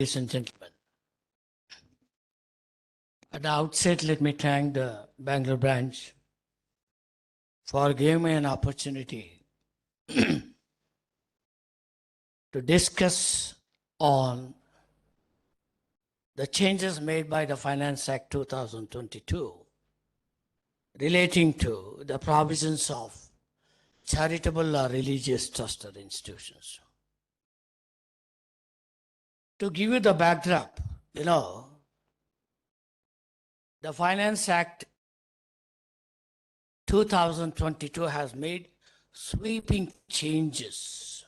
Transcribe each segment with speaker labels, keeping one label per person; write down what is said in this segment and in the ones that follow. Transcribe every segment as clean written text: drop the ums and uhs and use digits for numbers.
Speaker 1: Ladies and gentlemen, at the outset, let me thank the Bangalore branch for giving me an opportunity to discuss on the changes made by the Finance Act 2022 relating to the provisions of charitable or religious trust or institutions. To give you the backdrop, the Finance Act 2022 has made sweeping changes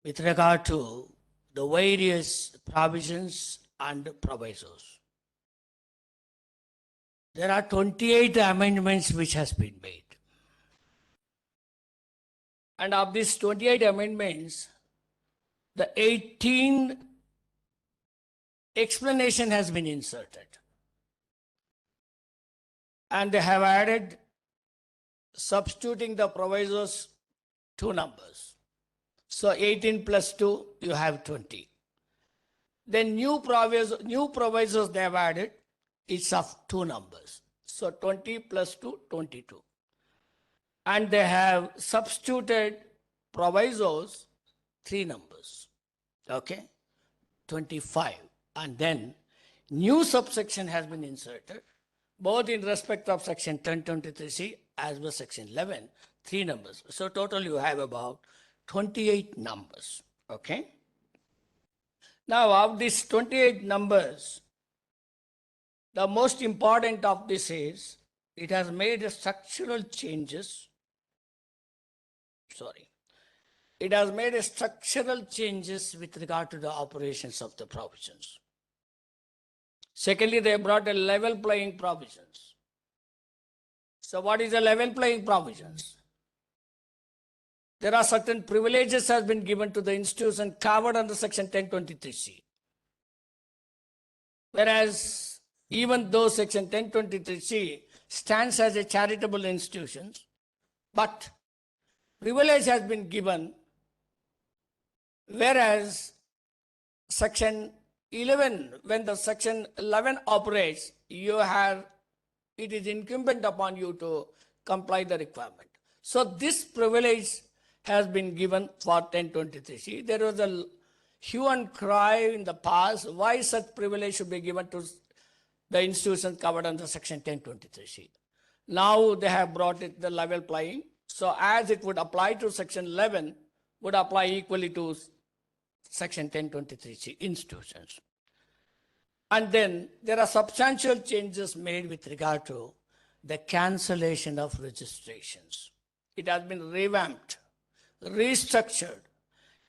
Speaker 1: with regard to the various provisions and provisos. There are 28 amendments which has been made. And of these 28 amendments, the 18 explanation has been inserted. And they have added, substituting the provisos, 2 numbers. So 18 plus 2, you have 20. Then new provisos they have added, it's of 2 numbers. So 20 plus 2, 22. And they have substituted provisos, 3 numbers. Okay? 25. And then new subsection has been inserted, both in respect of section 1023C as well as section 11, 3 numbers. So total you have about 28 numbers. Okay? Now of these 28 numbers, the most important of this is it has made structural changes. It has made structural changes with regard to the operations of the provisions. Secondly, they brought a level playing provisions. So what is a level playing provisions? There are certain privileges has been given to the institution covered under section 1023C. Whereas even though section 1023C stands as a charitable institution, but privilege has been given, whereas section 11, when the section 11 operates, it is incumbent upon you to comply the requirement. So this privilege has been given for 1023C. There was a hue and cry in the past why such privilege should be given to the institutions covered under section 1023C. Now they have brought it the level playing. So as it would apply to section 11, would apply equally to section 1023C institutions. And then there are substantial changes made with regard to the cancellation of registrations. It has been revamped, restructured.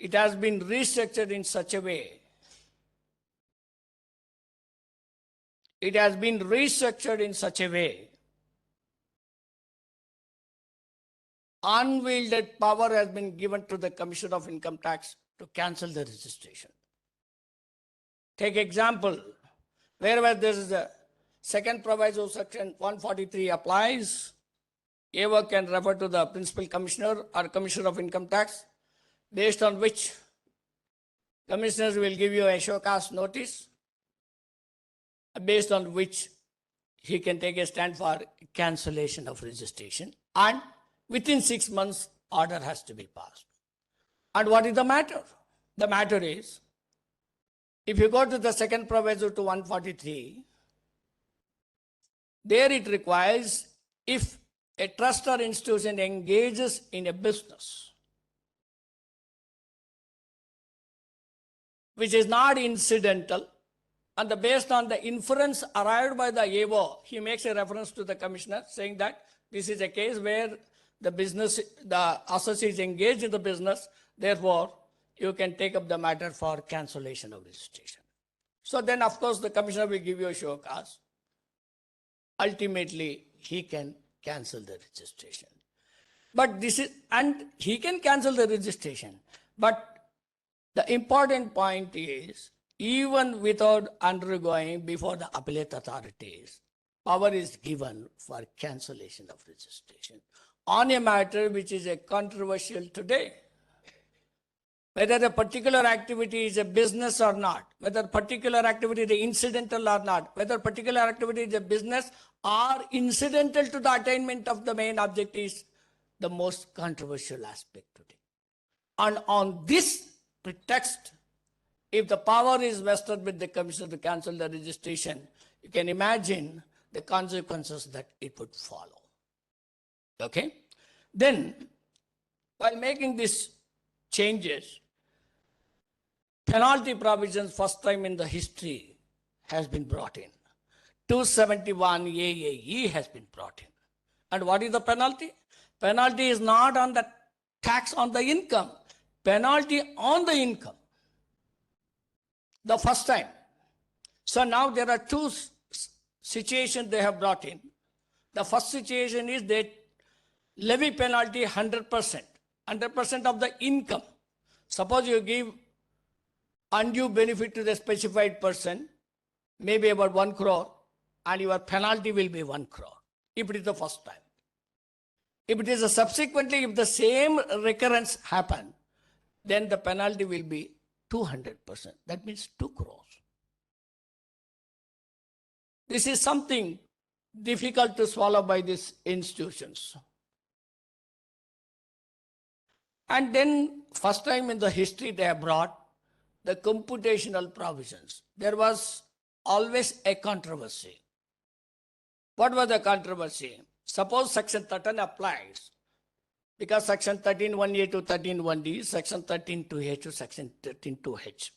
Speaker 1: It has been restructured in such a way. Unwielded power has been given to the Commissioner of Income Tax to cancel the registration. Take example, wherever there is a second proviso, section 143 applies, AO can refer to the Principal Commissioner or Commissioner of Income Tax, based on which commissioners will give you a show cause notice, based on which he can take a stand for cancellation of registration, and within 6 months, order has to be passed. And what is the matter? The matter is, if you go to the second proviso to 143, there it requires if a trust or institution engages in a business which is not incidental, and based on the inference arrived by the AO, he makes a reference to the commissioner saying that this is a case where the associate is engaged in the business, therefore you can take up the matter for cancellation of registration. So then of course the commissioner will give you a show cause. Ultimately he can cancel the registration. And he can cancel the registration. But the important point is, even without undergoing before the appellate authorities, power is given for cancellation of registration on a matter which is a controversial today. whether a particular activity is a business or not, whether particular activity is incidental or not, whether particular activity is a business or incidental to the attainment of the main object is the most controversial aspect today. And on this pretext, if the power is vested with the commission to cancel the registration, you can imagine the consequences that it would follow. Okay? Then, while making these changes, penalty provisions first time in the history has been brought in. 271 AAE has been brought in. And what is the penalty? Penalty is not on the tax on the income. Penalty on the income. The first time. So now there are two situations they have brought in. The first situation is they levy penalty 100%. 100% of the income. Suppose you give undue benefit to the specified person, maybe about 1 crore, and your penalty will be 1 crore, if it is the first time. If it is a subsequently, if the same recurrence happen, then the penalty will be 200%. That means 2 crores. This is something difficult to swallow by these institutions. And then, first time in the history, they have brought the computational provisions. There was always a controversy. What was the controversy? Suppose section 13 applies, because section 13(1)(a) to 13(1)(d), section 13(2)(h) to section 13(2)(h).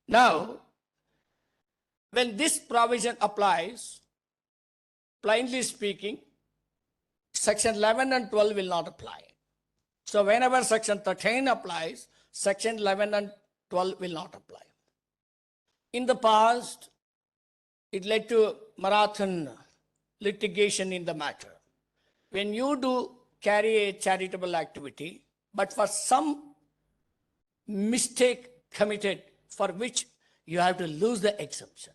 Speaker 1: Now, when this provision applies, plainly speaking, section 11 and 12 will not apply. So whenever section 13 applies, section 11 and 12 will not apply. In the past, it led to marathon litigation in the matter. When you do carry a charitable activity, but for some mistake committed for which you have to lose the exemption.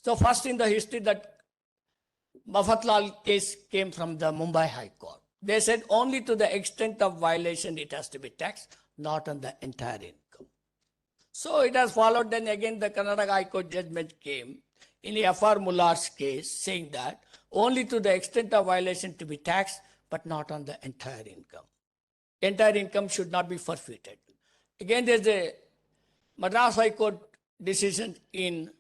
Speaker 1: So first in the history, that Mafatlal case came from the Mumbai High Court. They said only to the extent of violation it has to be taxed, not on the entire income. So it has followed. Then again the Karnataka High Court judgment came in F.R. Mullar's case, saying that only to the extent of violation to be taxed, but not on the entire income. Entire income should not be forfeited. Again, there's a Madras High Court decision in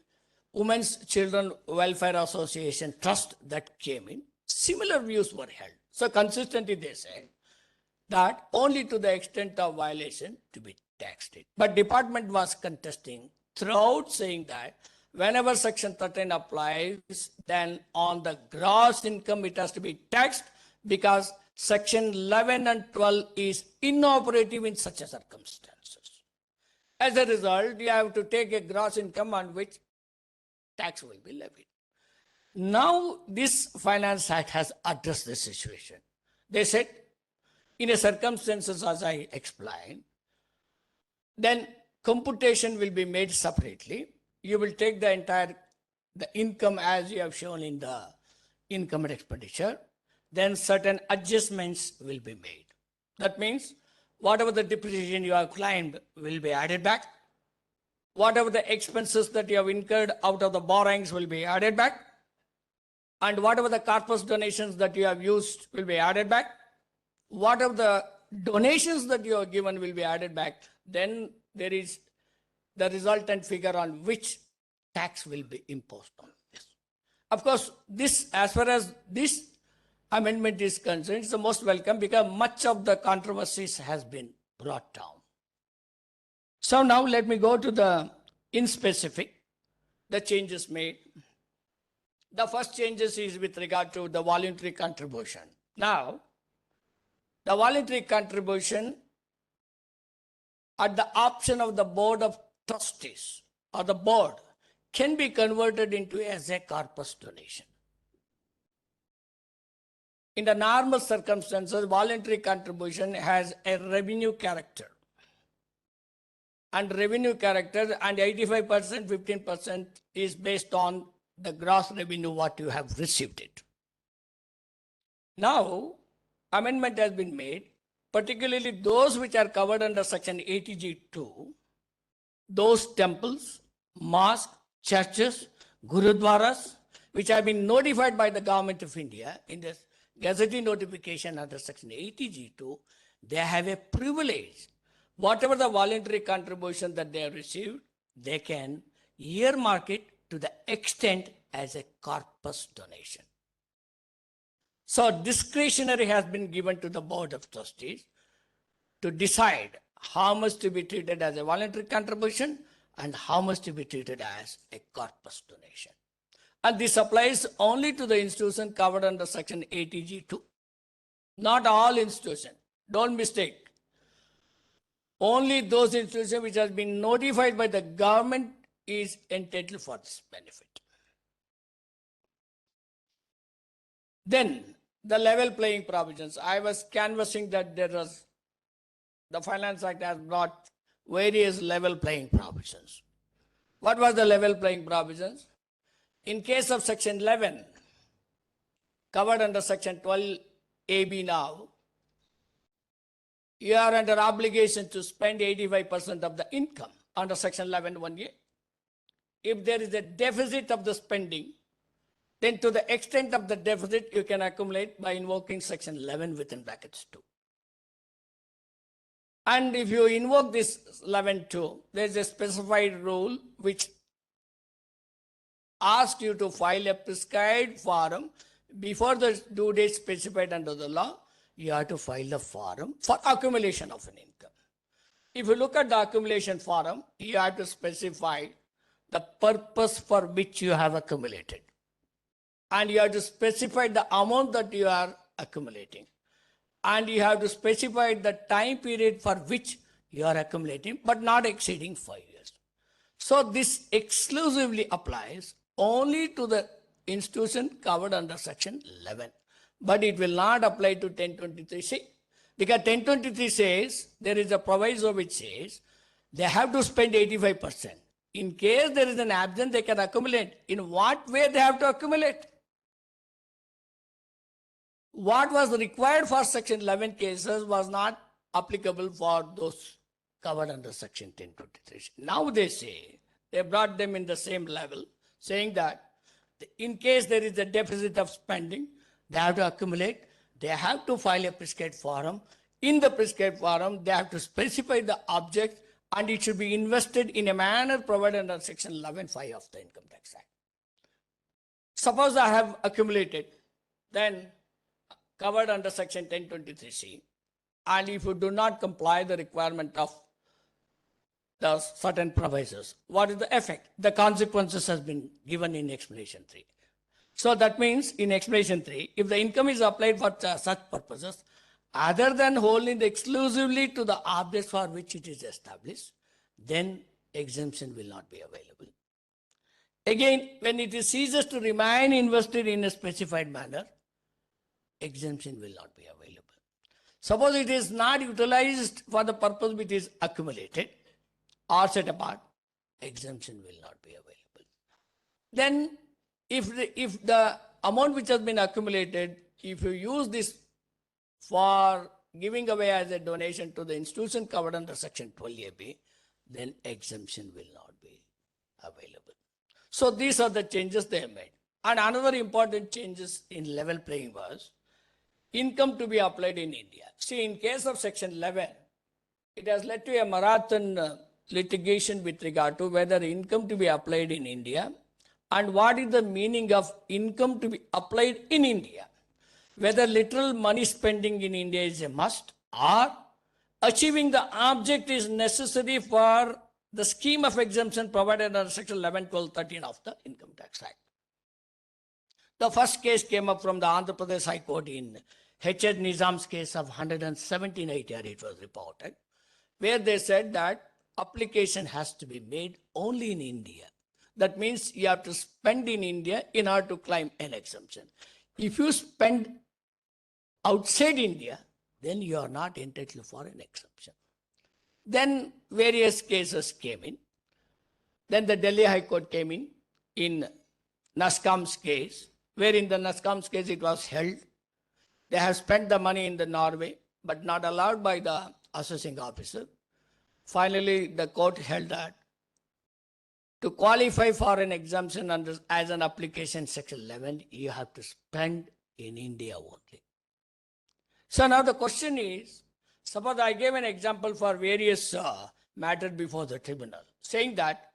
Speaker 1: Women's Children Welfare Association Trust that came in. Similar views were held. So consistently they said that only to the extent of violation to be taxed it. But department was contesting throughout, saying that whenever section 13 applies, then on the gross income it has to be taxed, because section 11 and 12 is inoperative in such a circumstances. As a result, you have to take a gross income on which tax will be levied. Now, this Finance Act has addressed this situation. They said, in a circumstances as I explained, then computation will be made separately. You will take the entire income as you have shown in the income and expenditure. Then certain adjustments will be made. That means whatever the depreciation you have claimed will be added back. Whatever the expenses that you have incurred out of the borrowings will be added back. And whatever the corpus donations that you have used will be added back. Whatever the donations that you have given will be added back. Then there is the resultant figure on which tax will be imposed on this. Of course, this, as far as this amendment is concerned, it's the most welcome, because much of the controversies has been brought down. So now let me go to the in specific, the changes made. The first changes is with regard to the voluntary contribution. Now, the voluntary contribution at the option of the board of trustees or the board can be converted into as a corpus donation. In the normal circumstances, voluntary contribution has a revenue character. And revenue character, and 85%, 15% is based on the gross revenue what you have received it. Now, amendment has been made particularly those which are covered under Section 80G2, those temples, mosques, churches, gurudwaras, which have been notified by the Government of India in the gazetting notification under Section 80G2, they have a privilege. Whatever the voluntary contribution that they have received, they can earmark it to the extent as a corpus donation. So discretionary has been given to the Board of Trustees to decide how much to be treated as a voluntary contribution and how much to be treated as a corpus donation. And this applies only to the institution covered under Section 80G2. Not all institutions. Don't mistake. Only those institutions which have been notified by the government is entitled for this benefit. Then the level playing provisions. I was canvassing that the Finance Act has brought various level playing provisions. What was the level playing provisions? In case of Section 11, covered under Section 12AB now, you are under obligation to spend 85% of the income under Section 11(1)(a). If there is a deficit of the spending, then to the extent of the deficit, you can accumulate by invoking Section 11 within brackets 2. And if you invoke this 11(2), there is a specified rule which asks you to file a prescribed form before the due date specified under the law. You have to file the form for accumulation of an income. If you look at the accumulation form, you have to specify the purpose for which you have accumulated. And you have to specify the amount that you are accumulating. And you have to specify the time period for which you are accumulating, but not exceeding 5 years. So this exclusively applies only to the institution covered under Section 11. But it will not apply to 1023C. Because 1023 says, there is a proviso which says, they have to spend 85%. In case there is an absence, they can accumulate. In what way they have to accumulate? What was required for Section 11 cases was not applicable for those covered under Section 1023. Now they say, they brought them in the same level, saying that in case there is a deficit of spending, they have to accumulate, they have to file a prescribed form. In the prescribed form, they have to specify the object and it should be invested in a manner provided under Section 11(5) of the Income Tax Act. Suppose I have accumulated, then covered under Section 1023C, and if you do not comply the requirement of the certain provisos, what is the effect? The consequences has been given in explanation 3. So that means in explanation 3, if the income is applied for such purposes, other than holding exclusively to the objects for which it is established, then exemption will not be available. Again, when it ceases to remain invested in a specified manner, exemption will not be available. Suppose it is not utilized for the purpose which is accumulated or set apart, exemption will not be available. Then if the amount which has been accumulated, if you use this for giving away as a donation to the institution covered under Section 12AB, then exemption will not be available. So these are the changes they have made. And another important changes in level playing was income to be applied in India. See, in case of Section 11, it has led to a marathon litigation with regard to whether income to be applied in India and what is the meaning of income to be applied in India. Whether literal money spending in India is a must or achieving the object is necessary for the scheme of exemption provided under Section 11, 12, 13 of the Income Tax Act. The first case came up from the Andhra Pradesh High Court in H.H. Nizam's case of 117 ATR, it was reported, where they said that application has to be made only in India. That means you have to spend in India in order to claim an exemption. If you spend outside India, then you are not entitled for an exemption. Then various cases came in. Then the Delhi High Court came in Nascom's case, where in the Nascom's case it was held. They have spent the money in the Norway. but not allowed by the assessing officer. Finally, the court held that to qualify for an exemption under as an application section 11, you have to spend in India only. So now the question is, suppose I gave an example for various matters before the tribunal, saying that,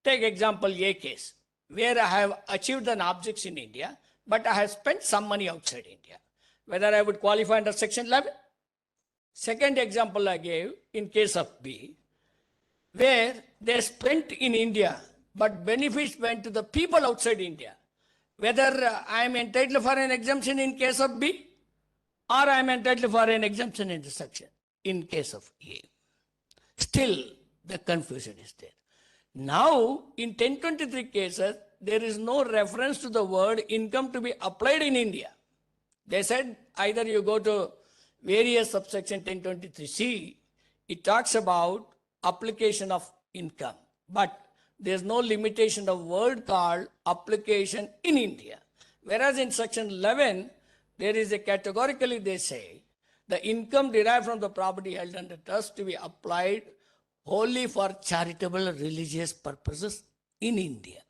Speaker 1: take example A case, where I have achieved an objects in India, but I have spent some money outside India. Whether I would qualify under section 11? Second example I gave in case of B, where they spent in India, but benefits went to the people outside India. Whether I am entitled for an exemption in case of B, or I am entitled for an exemption in the section in case of A. Still, the confusion is there. Now, in 1023 cases, there is no reference to the word income to be applied in India. They said either you go to various subsection 1023C, it talks about application of income, but there's no limitation of word called application in India. Whereas in section 11, there is a categorically they say the income derived from the property held under trust to be applied wholly for charitable religious purposes in India.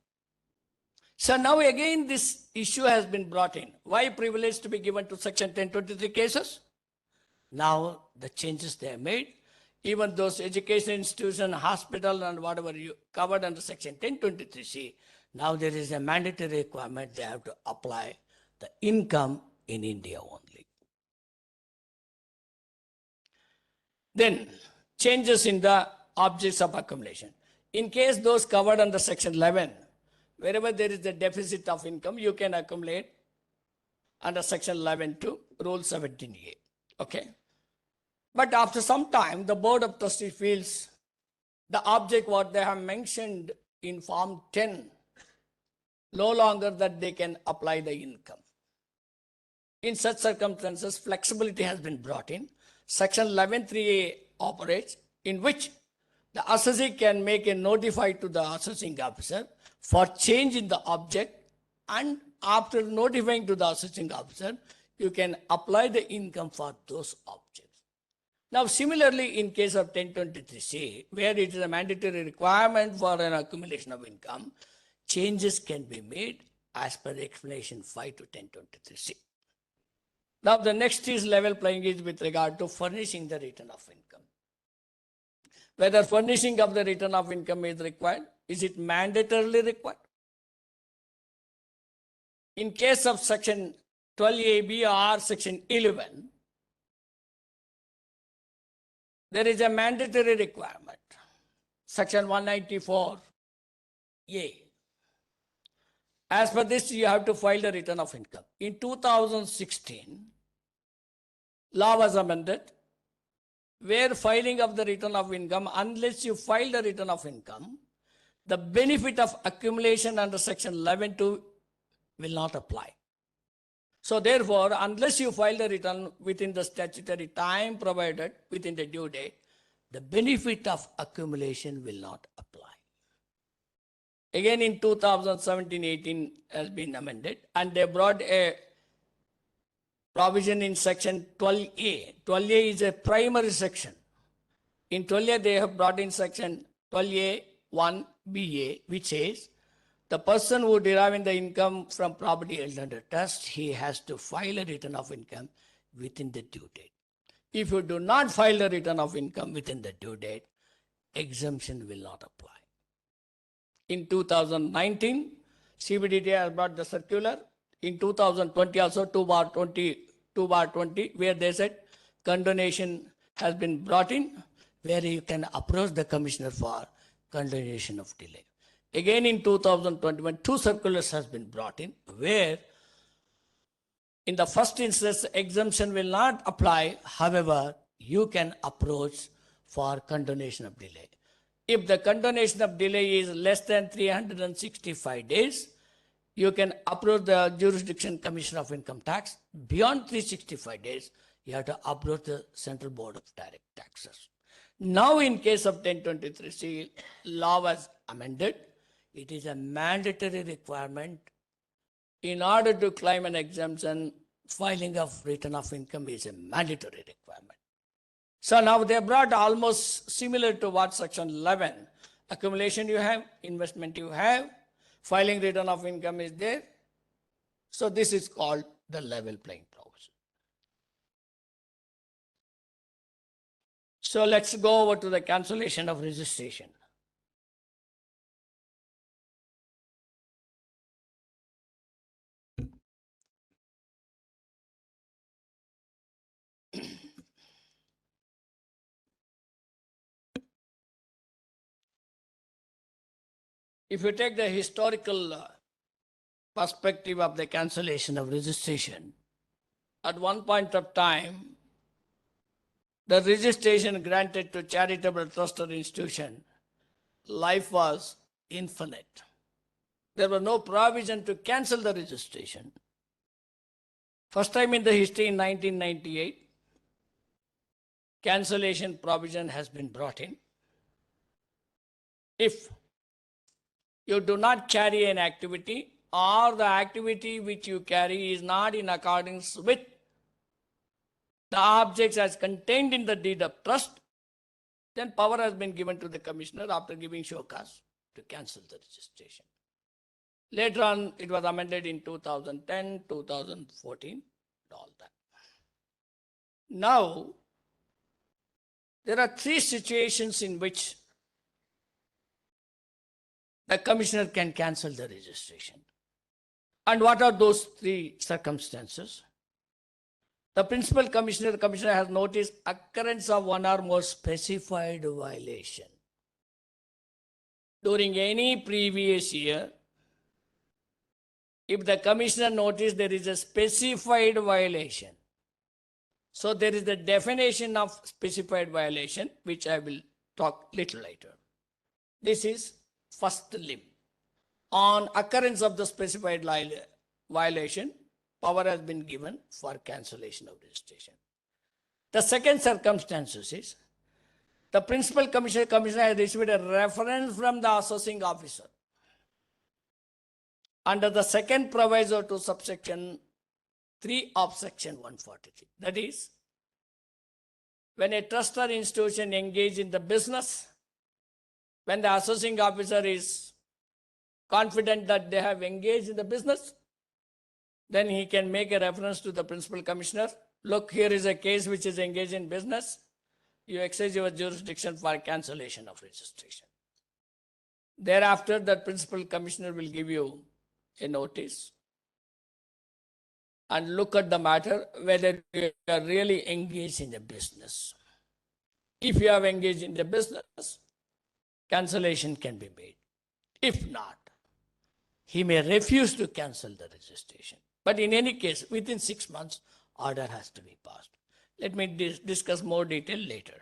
Speaker 1: So now again this issue has been brought in. Why privilege to be given to section 1023 cases? Now the changes they have made, even those education institution, hospital and whatever you covered under section 1023C, now there is a mandatory requirement they have to apply the income in India only. Then changes in the objects of accumulation. In case those covered under section 11, wherever there is a deficit of income, you can accumulate under section 11 to rule 17A. Okay. But after some time, the board of trustees feels the object what they have mentioned in form 10, no longer that they can apply the income. In such circumstances, flexibility has been brought in. Section 11.3A operates, in which the assessee can make a notify to the assessing officer for change in the object, and after notifying to the assessing officer, you can apply the income for those objects. Now, similarly, in case of 1023C, where it is a mandatory requirement for an accumulation of income, changes can be made as per the explanation 5 to 1023C. Now, the next is level playing is with regard to furnishing the return of income. Whether furnishing of the return of income is required, is it mandatorily required? In case of section 12AB or section 11, there is a mandatory requirement. Section 194A. As per this, you have to file the return of income. In 2016, law was amended, where filing of the return of income, unless you file the return of income, the benefit of accumulation under section 11.2 will not apply. So therefore, unless you file the return within the statutory time provided within the due date, the benefit of accumulation will not apply. Again in 2017-18 has been amended, and they brought a provision in section 12A. 12A is a primary section. In 12A, they have brought in section 12A 1BA, which says, the person who deriving the income from property held under trust, he has to file a return of income within the due date. If you do not file the return of income within the due date, exemption will not apply. In 2019, CBDT has brought the circular. In 2020 also 2/20, where they said condonation has been brought in, where you can approach the commissioner for condonation of delay. Again in 2021, two circulars has been brought in, where in the first instance, exemption will not apply. However, you can approach for condonation of delay. If the condonation of delay is less than 365 days, you can approach the jurisdiction commissioner of income tax. Beyond 365 days, you have to approach the Central Board of Direct Taxes. Now in case of 1023C, law was amended. It is a mandatory requirement in order to claim an exemption filing of return of income is a mandatory requirement. So now they brought almost similar to what section 11. Accumulation you have, investment you have, filing return of income is there. So this is called the level playing provision. So let's go over to the cancellation of registration. If you take the historical perspective of the cancellation of registration, at one point of time, the registration granted to charitable trust or institution, life was infinite. There was no provision to cancel the registration. First time in the history in 1998, cancellation provision has been brought in. If you do not carry an activity or the activity which you carry is not in accordance with the objects as contained in the deed of trust, then power has been given to the commissioner after giving show cause to cancel the registration. Later on, it was amended in 2010, 2014, all that. Now, there are three situations in which the commissioner can cancel the registration. And what are those three circumstances? The principal commissioner has noticed occurrence of one or more specified violation during any previous year. If the commissioner noticed there is a specified violation, so there is the definition of specified violation, which I will talk little later. This is first limb. On occurrence of the specified violation, power has been given for cancellation of registration. The second circumstance is the principal commissioner has received a reference from the assessing officer under the second proviso to subsection 3 of section 143. That is, when a trust or institution engage in the business, when the assessing officer is confident that they have engaged in the business, then he can make a reference to the principal commissioner. Look, here is a case which is engaged in business. You exercise your jurisdiction for cancellation of registration. Thereafter, the principal commissioner will give you a notice and look at the matter whether you are really engaged in the business. If you have engaged in the business, cancellation can be made. If not, he may refuse to cancel the registration. But in any case, within 6 months, order has to be passed. Let me discuss more detail later.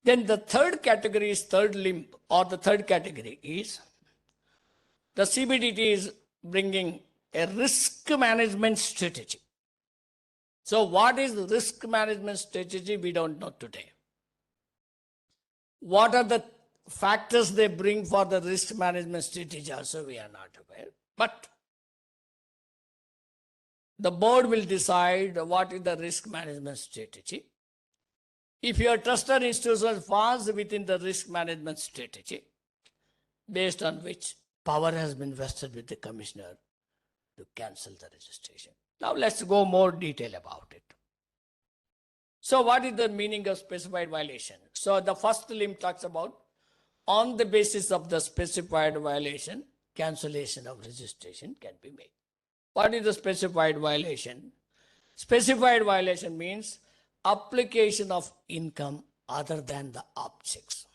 Speaker 1: Then the third category is third limb, or the third category is the CBDT is bringing a risk management strategy. So what is the risk management strategy? We don't know today. What are the factors they bring for the risk management strategy also we are not aware. But the board will decide what is the risk management strategy. If your trust or institution falls within the risk management strategy, based on which power has been vested with the commissioner to cancel the registration. Now let's go more detail about it. So what is the meaning of specified violation? So the first limb talks about on the basis of the specified violation, cancellation of registration can be made. What is the specified violation? Specified violation means application of income other than the objects.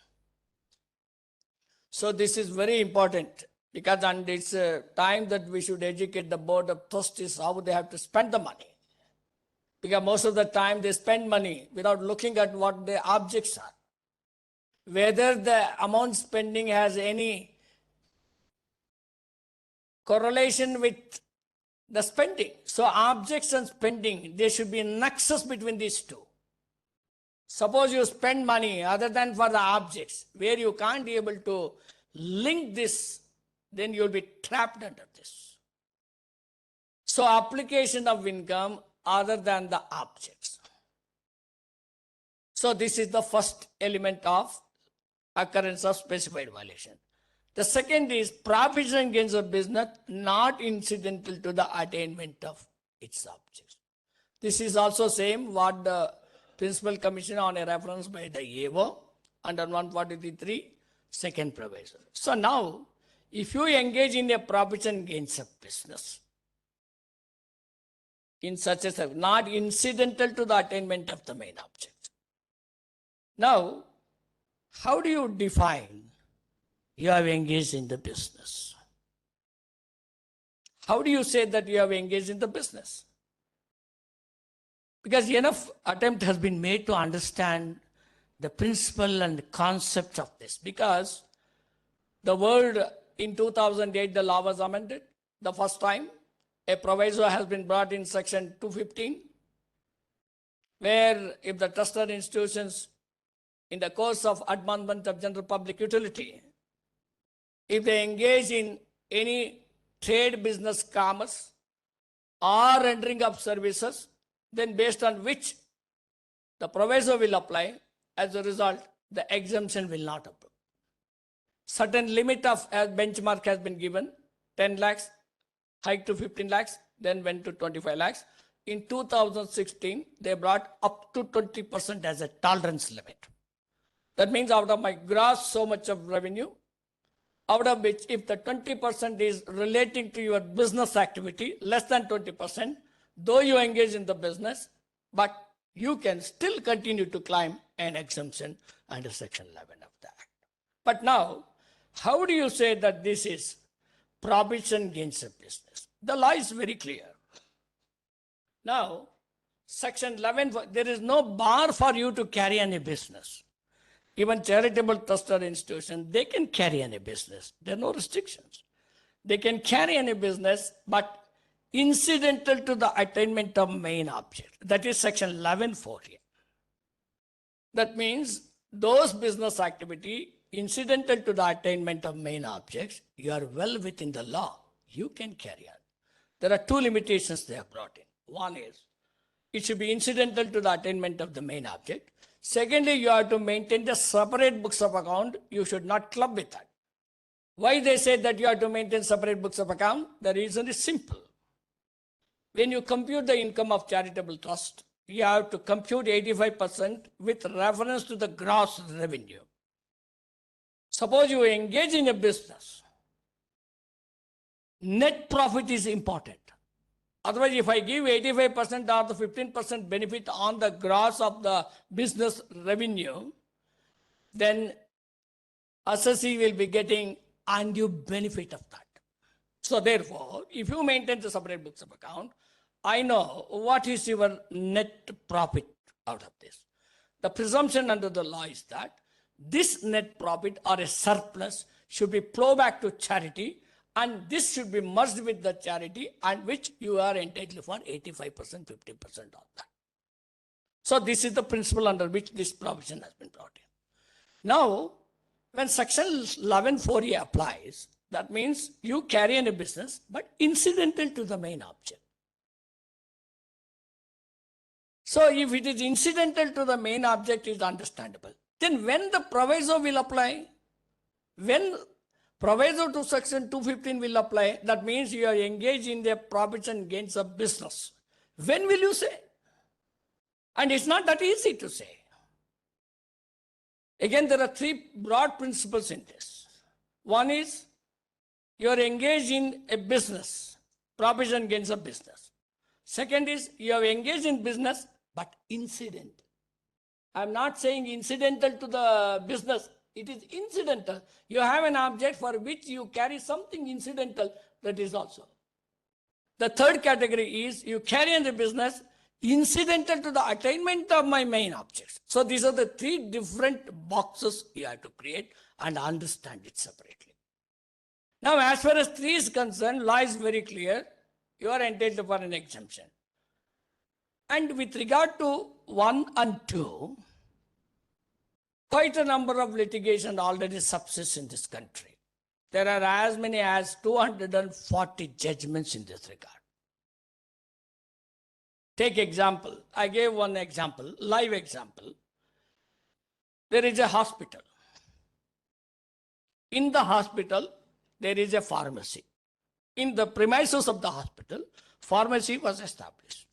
Speaker 1: So this is very important because and it's a time that we should educate the board of trustees how they have to spend the money. Because most of the time they spend money without looking at what the objects are. Whether the amount spending has any correlation with the spending. So objects and spending, there should be a nexus between these two. Suppose you spend money other than for the objects, where you can't be able to link this, then you'll be trapped under this. So application of income other than the objects. So this is the first element of occurrence of specified violation. The second is provision against a business not incidental to the attainment of its objects. This is also same what the Principal Commission on a reference by the AO under 143 second provision. So now, if you engage in a provision against a business in such a not incidental to the attainment of the main object. Now, how do you define you have engaged in the business? How do you say that you have engaged in the business? Because enough attempt has been made to understand the principle and the concept of this. Because the world in 2008, the law was amended the first time. A proviso has been brought in section 215, where if the trusted institutions in the course of advancement of general public utility, if they engage in any trade, business, commerce, or rendering of services, then based on which the proviso will apply, as a result, the exemption will not apply. Certain limit of benchmark has been given, 10 lakhs, hike to 15 lakhs, then went to 25 lakhs. In 2016, they brought up to 20% as a tolerance limit. That means out of my gross so much of revenue, out of which if the 20% is relating to your business activity, less than 20%, though you engage in the business, but you can still continue to claim an exemption under section 11 of the Act. But now, how do you say that this is provision against a business? The law is very clear. Now, section 11, there is no bar for you to carry any business. Even charitable trust or institution, they can carry any business. There are no restrictions. They can carry any business, but incidental to the attainment of main object. That is section 11(4). That means those business activity incidental to the attainment of main objects, you are well within the law. You can carry on. There are two limitations they have brought in. One is, it should be incidental to the attainment of the main object. Secondly, you have to maintain the separate books of account. You should not club with that. Why they say that you have to maintain separate books of account? The reason is simple. When you compute the income of charitable trust, you have to compute 85% with reference to the gross revenue. Suppose you engage in a business, net profit is important. Otherwise, if I give 85% or the 15% benefit on the gross of the business revenue, then assessee will be getting undue benefit of that. So therefore, if you maintain the separate books of account, I know what is your net profit out of this. The presumption under the law is that this net profit or a surplus should be flow back to charity, and this should be merged with the charity, and which you are entitled for 85%, 50% of that. So this is the principle under which this provision has been brought in. Now, when section 11(4)(a) applies, that means you carry in a business, but incidental to the main object. So if it is incidental to the main object, is understandable. Then when the proviso will apply, when proviso to section 215 will apply, that means you are engaged in the provision against a business. When will you say? And it's not that easy to say. Again, there are three broad principles in this. One is, you are engaged in a business, provision against a business. Second is, you have engaged in business, but incidental. I'm not saying incidental to the business. It is incidental. You have an object for which you carry something incidental, that is also. The third category is, you carry in the business incidental to the attainment of my main objects. So these are the three different boxes you have to create and understand it separately. Now, as far as 3 is concerned, law is very clear. You are entitled for an exemption. And with regard to 1 and 2, quite a number of litigation already subsists in this country. There are as many as 240 judgments in this regard. Take example. I gave one example, live example. There is a hospital. In the hospital, there is a pharmacy. In the premises of the hospital, pharmacy was established.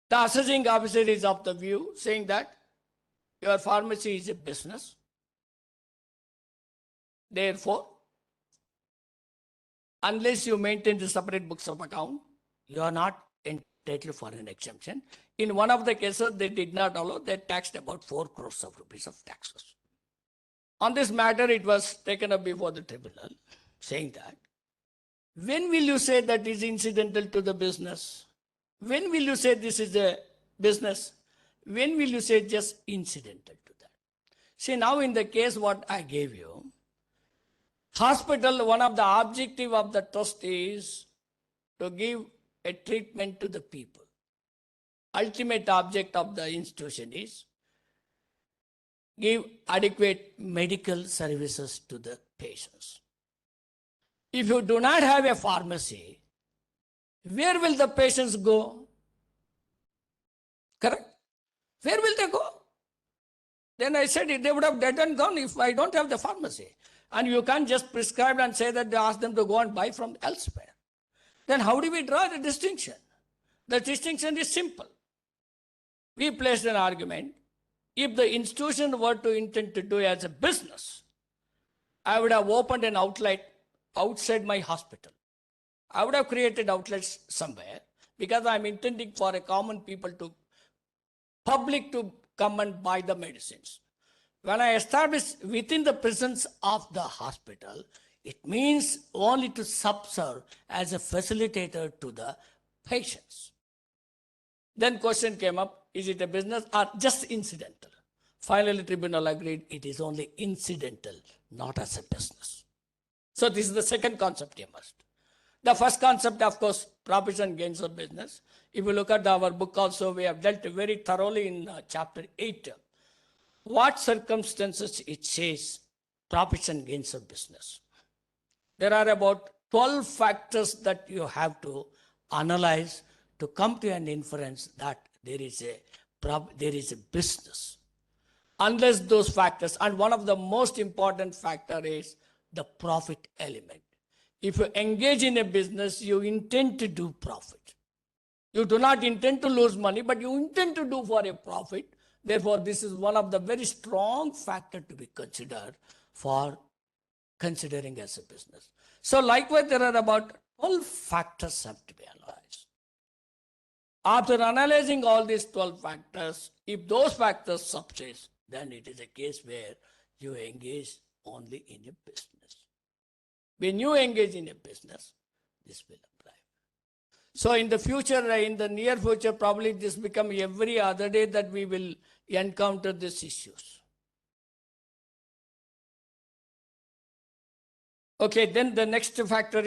Speaker 1: The assessing officer is of the view saying that your pharmacy is a business. Therefore, unless you maintain the separate books of account, you are not entitled for an exemption. In one of the cases, they did not allow, they taxed about 4 crores of rupees of taxes. On this matter, it was taken up before the tribunal, saying that, when will you say that is incidental to the business? When will you say this is a business? When will you say just incidental to that? See, now in the case what I gave you, hospital, one of the objective of the trust is to give a treatment to the people. Ultimate object of the institution is give adequate medical services to the patients. If you do not have a pharmacy, where will the patients go? Correct? Where will they go? Then I said they would have dead and gone if I don't have the pharmacy. And you can't just prescribe and say that they ask them to go and buy from elsewhere. Then how do we draw the distinction? The distinction is simple. We placed an argument. If the institution were to intend to do it as a business, I would have opened an outlet outside my hospital. I would have created outlets somewhere because I'm intending for a common people to, public to come and buy the medicines. When I establish within the presence of the hospital, it means only to subserve as a facilitator to the patients. Then question came up, is it a business or just incidental? Finally, tribunal agreed it is only incidental, not as a business. So this is the second concept you must. The first concept, of course, profits and gains of business. If you look at our book also, we have dealt very thoroughly in chapter 8. What circumstances it says profits and gains of business. There are about 12 factors that you have to analyze to come to an inference that there is a business. Unless those factors, and one of the most important factor is the profit element. If you engage in a business, you intend to do profit. You do not intend to lose money, but you intend to do for a profit. Therefore, this is one of the very strong factors to be considered for considering as a business. So likewise, there are about 12 factors have to be analyzed. After analyzing all these 12 factors, if those factors subsist, then it is a case where you engage only in a business. When you engage in a business, this will apply. So in the future, in the near future, probably this become every other day that we will encounter these issues. Okay, then the next factor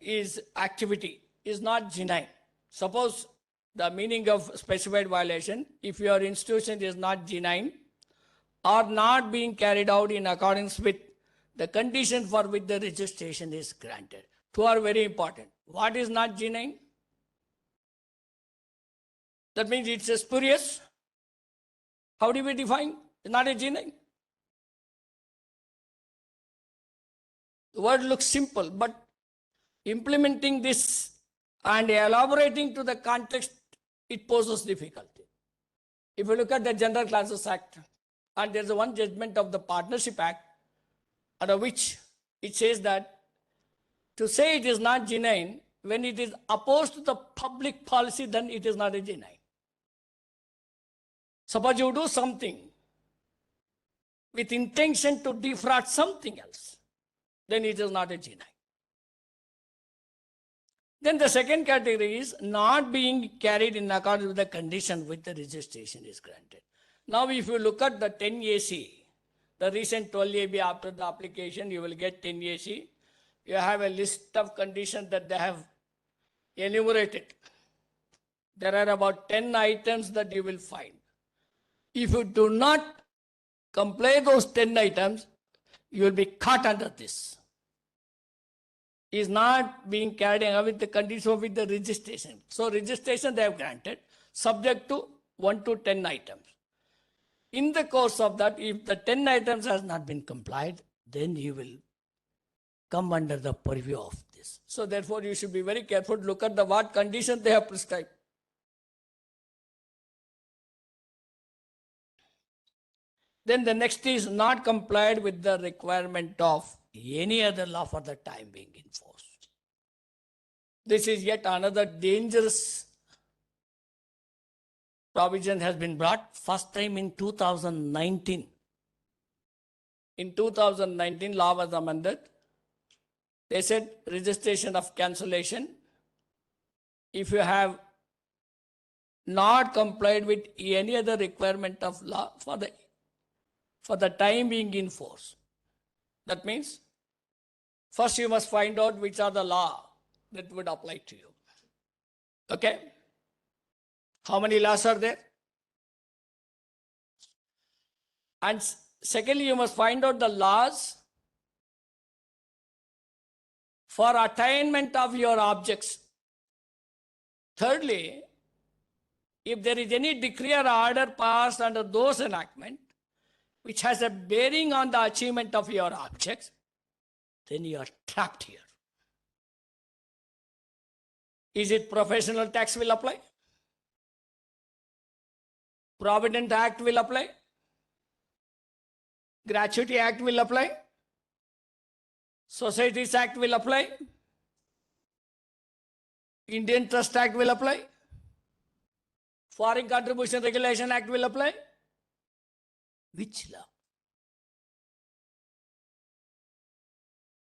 Speaker 1: is activity, is not genuine. Suppose the meaning of specified violation, if your institution is not genuine or not being carried out in accordance with the condition for which the registration is granted. Two are very important. What is not genuine? That means it's a spurious. How do we define? It's not a genuine. The word looks simple, but implementing this and elaborating to the context, it poses difficulty. If you look at the General Classes Act, and there's one judgment of the Partnership Act, under which it says that to say it is not genuine, when it is opposed to the public policy, then it is not a genuine. Suppose you do something with intention to defraud something else, then it is not a genuine. Then the second category is not being carried in accordance with the condition which the registration is granted. Now, if you look at the 10AC, the recent 12AB after the application, you will get 10AC. You have a list of conditions that they have enumerated. There are about 10 items that you will find. If you do not comply those 10 items, you will be caught under this. is not being carried out with the condition with the registration. So registration they have granted, subject to 1 to 10 items. In the course of that, if the 10 items has not been complied, then you will come under the purview of this. So therefore, you should be very careful. Look at the what conditions they have prescribed. Then the next is not complied with the requirement of any other law for the time being enforced. This is yet another dangerous provision has been brought, first time in 2019. In 2019, law was amended. They said registration of cancellation. If you have not complied with any other requirement of law for the time being in force. That means, first you must find out which are the law that would apply to you. Okay? How many laws are there? And secondly, you must find out the laws for attainment of your objects. Thirdly, if there is any decree or order passed under those enactments which has a bearing on the achievement of your objects, then you are trapped here. Is it professional tax will apply? Provident Act will apply? Gratuity Act will apply? Societies Act will apply? Indian Trust Act will apply? Foreign Contribution Regulation Act will apply? Which law?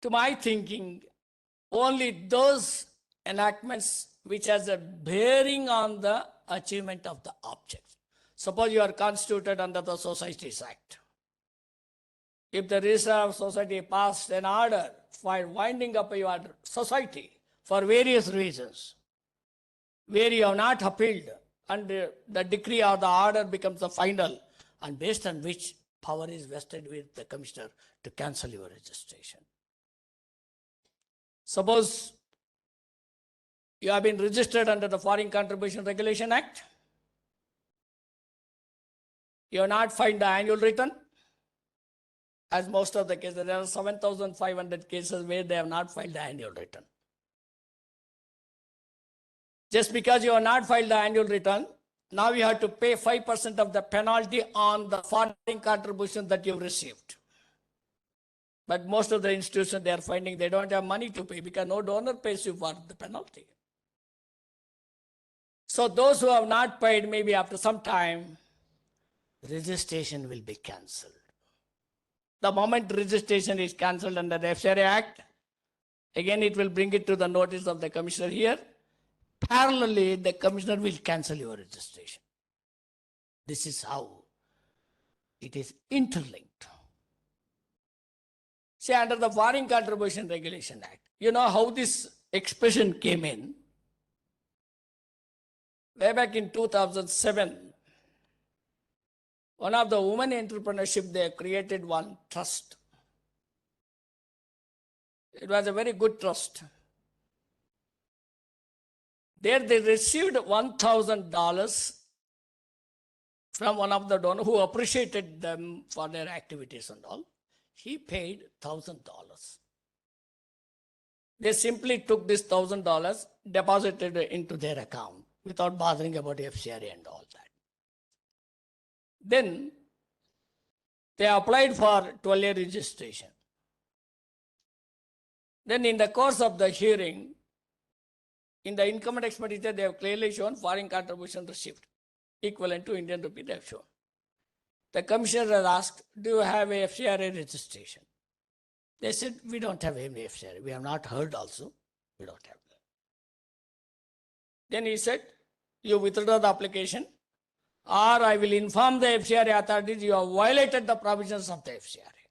Speaker 1: To my thinking, only those enactments which has a bearing on the achievement of the object. Suppose you are constituted under the Societies Act. If the Registrar of Society passed an order for winding up your society for various reasons, where you have not appealed, and the decree or the order becomes the final, and based on which power is vested with the commissioner to cancel your registration. Suppose you have been registered under the Foreign Contribution Regulation Act. You have not filed the annual return. As most of the cases, there are 7,500 cases where they have not filed the annual return. Just because you have not filed the annual return, now you have to pay 5% of the penalty on the foreign contribution that you've received. But most of the institutions, they are finding they don't have money to pay because no donor pays you for the penalty. So those who have not paid, maybe after some time, registration will be cancelled. The moment registration is cancelled under the FCRA Act, again it will bring it to the notice of the commissioner here. Parallelly, the commissioner will cancel your registration. This is how it is interlinked. See, under the Foreign Contribution Regulation Act, you know how this expression came in? Way back in 2007, one of the women entrepreneurship, they created one trust. It was a very good trust. There they received $1,000 from one of the donors who appreciated them for their activities and all. He paid $1,000. They simply took this $1,000, deposited it into their account without bothering about FCRA and all that. Then they applied for 12-year registration. Then in the course of the hearing, in the income and expenditure, they have clearly shown foreign contribution received, equivalent to Indian rupee they have shown. The commissioner has asked, do you have a FCRA registration? They said, we don't have any FCRA. We have not heard also. We don't have that. Then he said, you withdraw the application, or I will inform the FCRA authorities you have violated the provisions of the FCRA.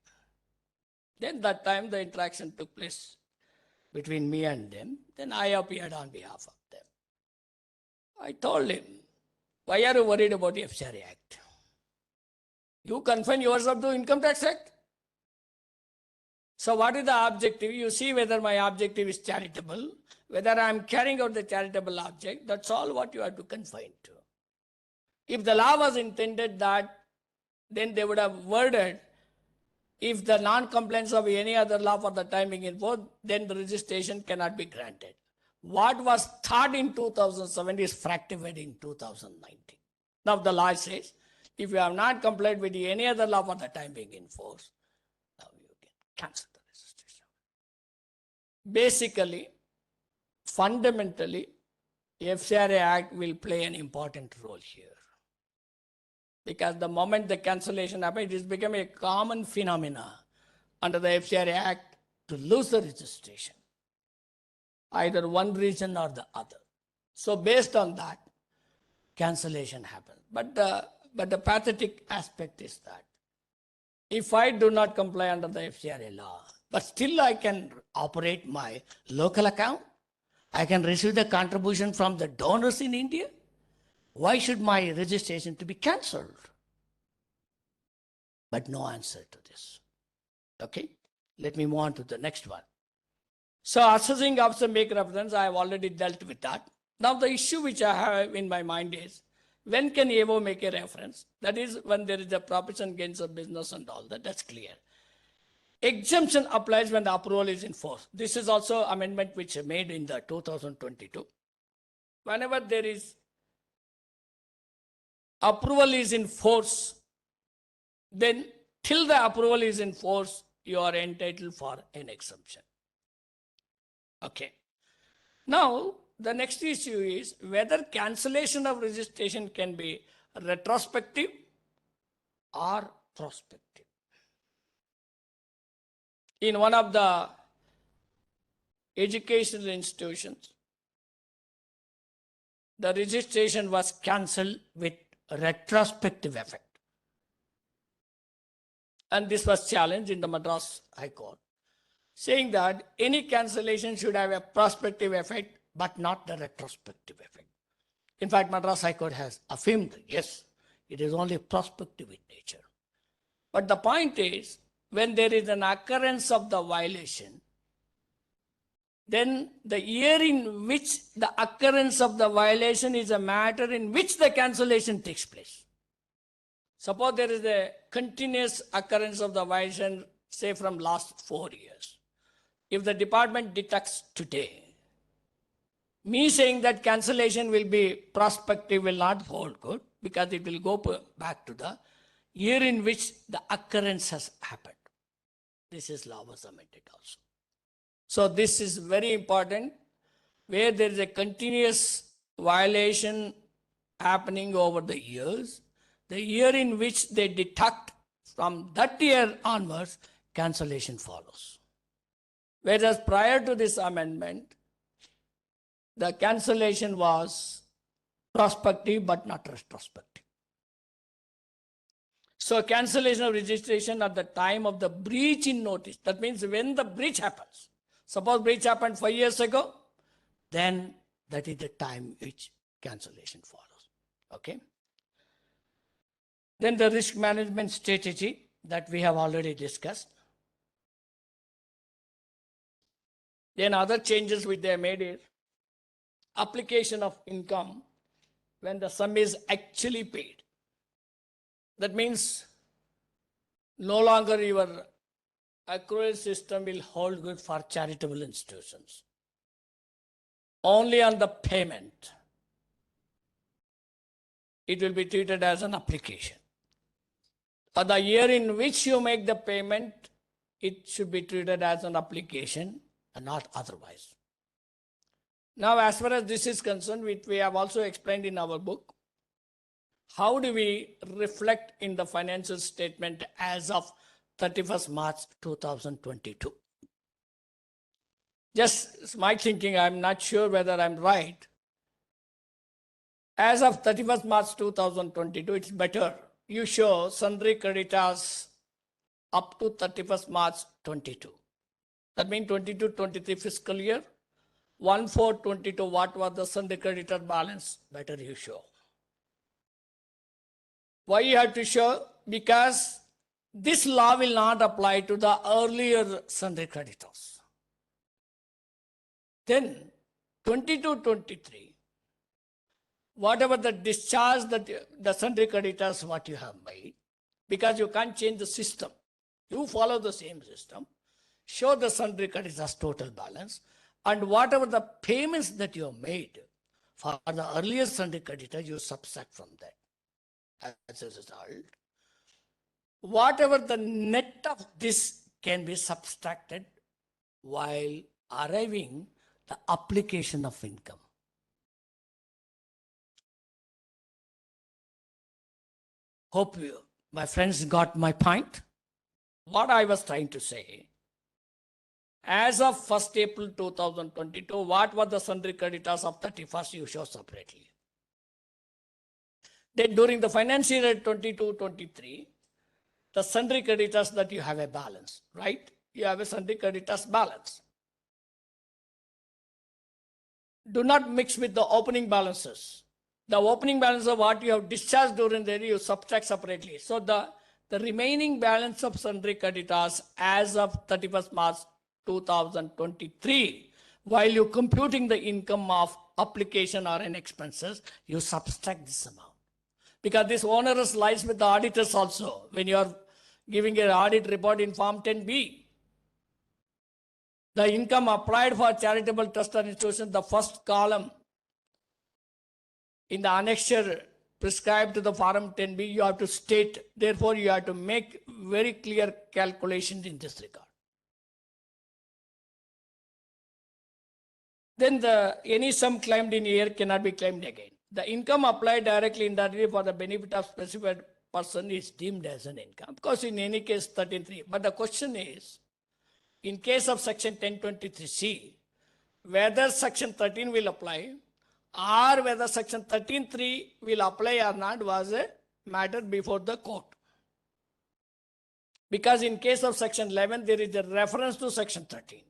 Speaker 1: Then that time the interaction took place between me and them. Then I appeared on behalf of them. I told him, why are you worried about the FCRA Act? You confine yourself to Income Tax Act. So what is the objective? You see whether my objective is charitable, whether I am carrying out the charitable object. That's all what you have to confine to. If the law was intended that, then they would have worded, if the non-compliance of any other law for the time being in force, then the registration cannot be granted. What was thought in 2007 is fractified in 2019. Now the law says, if you have not complied with any other law for the time being in force, now you can cancel the registration. Basically, fundamentally, FCRA Act will play an important role here. Because the moment the cancellation happens, it has become a common phenomena under the FCRA Act to lose the registration, either one reason or the other. So based on that, cancellation happens. But the pathetic aspect is that if I do not comply under the FCRA law, but still I can operate my local account, I can receive the contribution from the donors in India, why should my registration to be cancelled? But no answer to this. Okay, let me move on to the next one. So assessing officer make reference, I have already dealt with that. Now the issue which I have in my mind is, when can AO make a reference? That is when there is a profits and gains of business and all that, that's clear. Exemption applies when the approval is in force. This is also amendment which is made in the 2022. Whenever there is approval is in force, then till the approval is in force, you are entitled for an exemption. Okay. Now, the next issue is whether cancellation of registration can be retrospective or prospective. In one of the educational institutions, the registration was cancelled with retrospective effect. And this was challenged in the Madras High Court, saying that any cancellation should have a prospective effect, but not the retrospective effect. In fact, Madras High Court has affirmed, yes, it is only prospective in nature. But the point is, when there is an occurrence of the violation, then the year in which the occurrence of the violation is a matter in which the cancellation takes place. Suppose there is a continuous occurrence of the violation, say from last 4 years. If the department detects today, me saying that cancellation will be prospective will not hold good, because it will go back to the year in which the occurrence has happened. This is law was amended also. So this is very important, where there is a continuous violation happening over the years, the year in which they detect, from that year onwards, cancellation follows. Whereas prior to this amendment, the cancellation was prospective but not retrospective. So cancellation of registration at the time of the breach in notice, that means when the breach happens. Suppose breach happened 5 years ago, then that is the time which cancellation follows. Okay. Then the risk management strategy that we have already discussed. Then other changes which they made is application of income when the sum is actually paid. That means no longer your accrual system will hold good for charitable institutions. Only on the payment, it will be treated as an application. For the year in which you make the payment, it should be treated as an application and not otherwise. Now, as far as this is concerned, which we have also explained in our book, how do we reflect in the financial statement as of 31st March 2022? Just my thinking, I'm not sure whether I'm right. As of 31st March 2022, it's better you show sundry creditors up to 31st March 22. That means 22-23 fiscal year. 1/4/22, what was the sundry creditor balance? Better you show. Why you have to show? Because this law will not apply to the earlier sundry creditors. Then 22-23, whatever the discharge that the sundry creditors what you have made, because you can't change the system, you follow the same system, show the sundry creditors total balance, and whatever the payments that you have made for the earlier sundry creditors, you subtract from that. As a result, whatever the net of this can be subtracted while arriving the application of income. Hope you, my friends, got my point. What I was trying to say, as of 1st April 2022, what were the sundry creditors of 31st you show separately. Then during the financial year 22-23, the sundry creditors that you have a balance, right? You have a sundry creditors balance. Do not mix with the opening balances. The opening balance of what you have discharged during the year, you subtract separately. So the remaining balance of sundry creditors as of 31st March 2023, while you're computing the income of application or an expenses, you subtract this amount. Because this onerous lies with the auditors also. When you are giving an audit report in Form 10B, the income applied for charitable trust or institution, the first column in the annexure prescribed to the Form 10B, you have to state, therefore you have to make very clear calculations in this regard. Then any sum claimed in a year cannot be claimed again. The income applied directly indirectly for the benefit of specified person is deemed as an income. Of course, in any case, 13.3. But the question is, in case of section 1023C, whether section 13 will apply or whether section 13.3 will apply or not was a matter before the court. Because in case of section 11, there is a reference to section 13.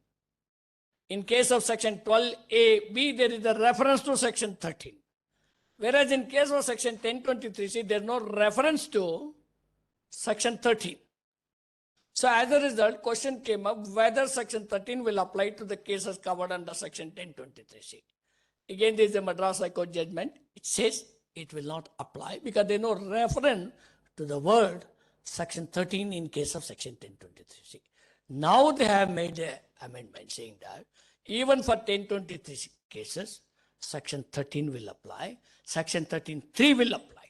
Speaker 1: In case of section 12A(b), there is a reference to section 13. Whereas in case of section 1023C, there is no reference to section 13. So as a result, question came up whether section 13 will apply to the cases covered under section 1023C. Again, there is a Madras High Court judgment. It says it will not apply because there is no reference to the word section 13 in case of section 1023C. Now they have made an amendment saying that even for 1023 cases, section 13 will apply, section 13.3 will apply.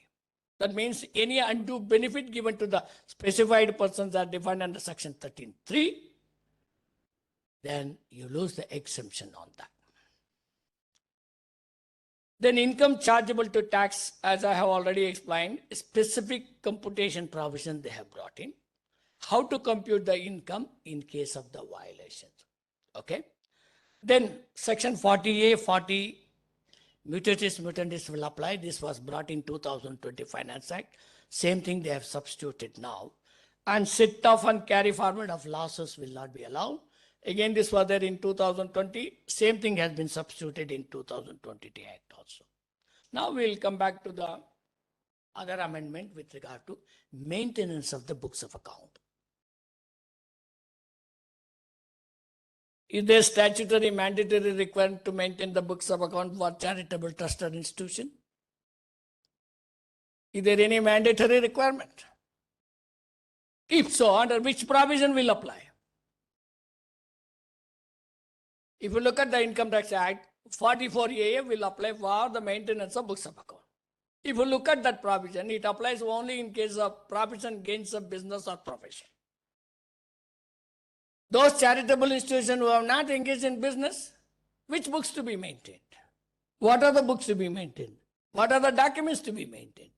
Speaker 1: That means any undue benefit given to the specified persons are defined under section 13.3, then you lose the exemption on that. Then income chargeable to tax, as I have already explained, specific computation provision they have brought in. How to compute the income in case of the violations. Okay. Then section 40A, 40 mutatis mutandis will apply. This was brought in 2020 Finance Act. Same thing they have substituted now. And sit off and carry forward of losses will not be allowed. Again, this was there in 2020. Same thing has been substituted in 2020 Act also. Now we will come back to the other amendment with regard to maintenance of the books of account. Is there statutory mandatory requirement to maintain the books of account for charitable trust or institution? Is there any mandatory requirement? If so, under which provision will apply? If you look at the Income Tax Act, 44A will apply for the maintenance of books of account. If you look at that provision, it applies only in case of profits and gains of business or profession. Those charitable institutions who have not engaged in business, which books to be maintained? What are the books to be maintained? What are the documents to be maintained?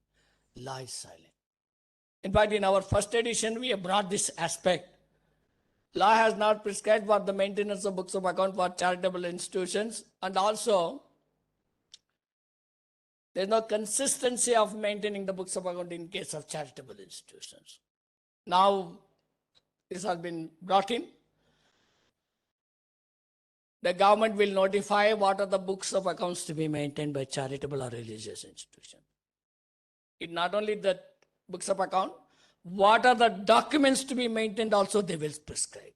Speaker 1: Law is silent. In fact, in our first edition, we have brought this aspect. Law has not prescribed for the maintenance of books of account for charitable institutions, and also there is no consistency of maintaining the books of account in case of charitable institutions. Now, this has been brought in. The government will notify what are the books of accounts to be maintained by charitable or religious institution. It not only the books of account, what are the documents to be maintained also they will prescribe.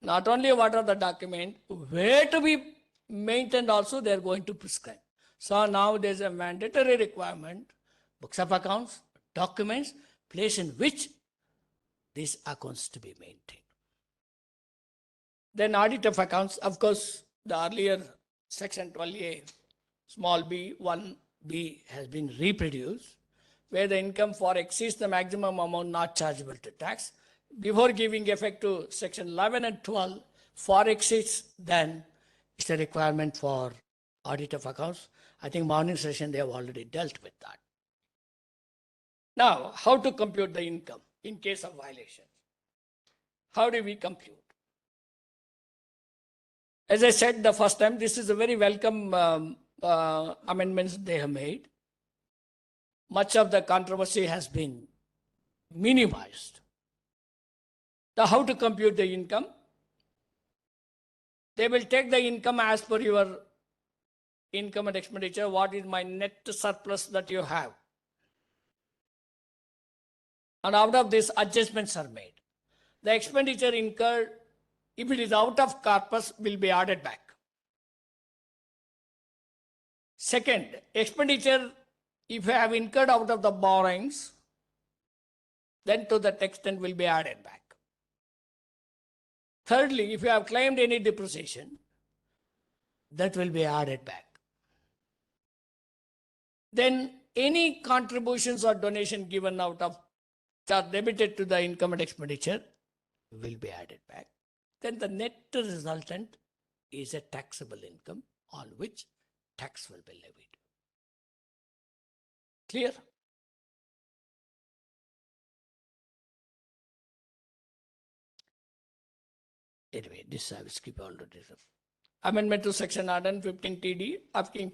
Speaker 1: Not only what are the documents, where to be maintained also they are going to prescribe. So now there is a mandatory requirement, books of accounts, documents, place in which these accounts to be maintained. Then audit of accounts, of course, the earlier section 12A, small b, 1b has been reproduced, where the income for exceeds the maximum amount not chargeable to tax. Before giving effect to section 11 and 12, for exceeds, then it's a requirement for audit of accounts. I think morning session they have already dealt with that. Now, how to compute the income in case of violations? How do we compute? As I said the first time, this is a very welcome amendments they have made. Much of the controversy has been minimized. Now, how to compute the income? They will take the income as per your income and expenditure. What is my net surplus that you have? And out of this, adjustments are made. The expenditure incurred, if it is out of corpus, will be added back. Second, expenditure, if you have incurred out of the borrowings, then to that extent will be added back. Thirdly, if you have claimed any depreciation, that will be added back. Then any contributions or donation given out of charge debited to the income and expenditure will be added back. Then the net resultant is a taxable income on which tax will be levied. Clear? Anyway, this I will skip already. Amendment to section 115 TD, asking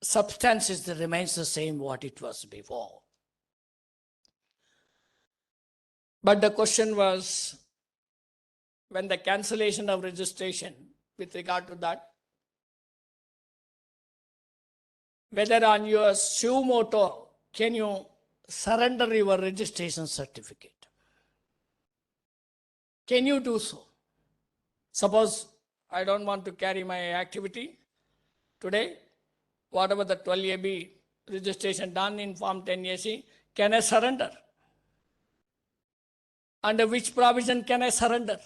Speaker 1: substance remains the same what it was before. But the question was, when the cancellation of registration, with regard to that, whether on your suo motu can you surrender your registration certificate? Can you do so? Suppose I don't want to carry my activity today, whatever the 12AB registration done in Form 10AC, can I surrender? Under which provision can I surrender?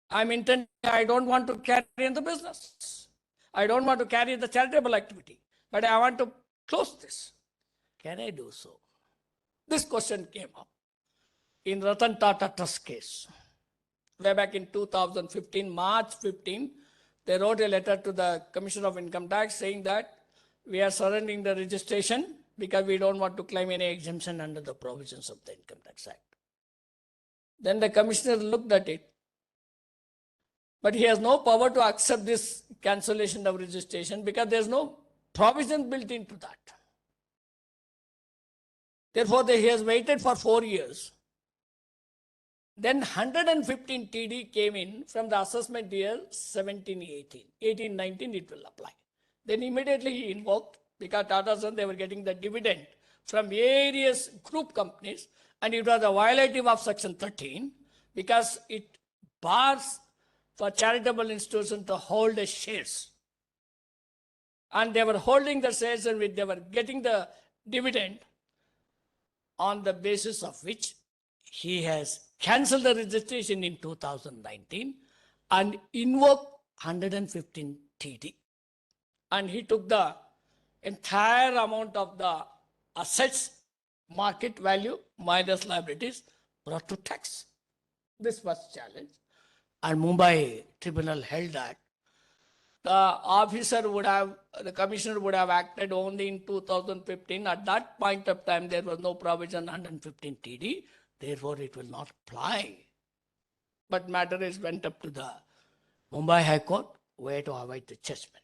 Speaker 1: I don't want to carry in the business. I don't want to carry the charitable activity, but I want to close this. Can I do so? This question came up in Ratan Tata Trust case. Way back in 2015, March 15, they wrote a letter to the Commissioner of Income Tax saying that we are surrendering the registration because we don't want to claim any exemption under the provisions of the Income Tax Act. Then the Commissioner looked at it, but he has no power to accept this cancellation of registration because there is no provision built into that. Therefore, he has waited for 4 years. Then 115 TD came in from the assessment year 17-18. 18-19 it will apply. Then immediately he invoked, because Tata Sons, they were getting the dividend from various group companies, and it was a violative of section 13 because it bars for charitable institutions to hold the shares. And they were holding the shares and they were getting the dividend, on the basis of which he has cancelled the registration in 2019 and invoked 115 TD. And he took the entire amount of the assets, market value minus liabilities, brought to tax. This was challenged. And Mumbai tribunal held that the commissioner would have acted only in 2015. At that point of time, there was no provision 115 TD. Therefore, it will not apply. But matter is went up to the Mumbai High Court, where to avoid the judgment.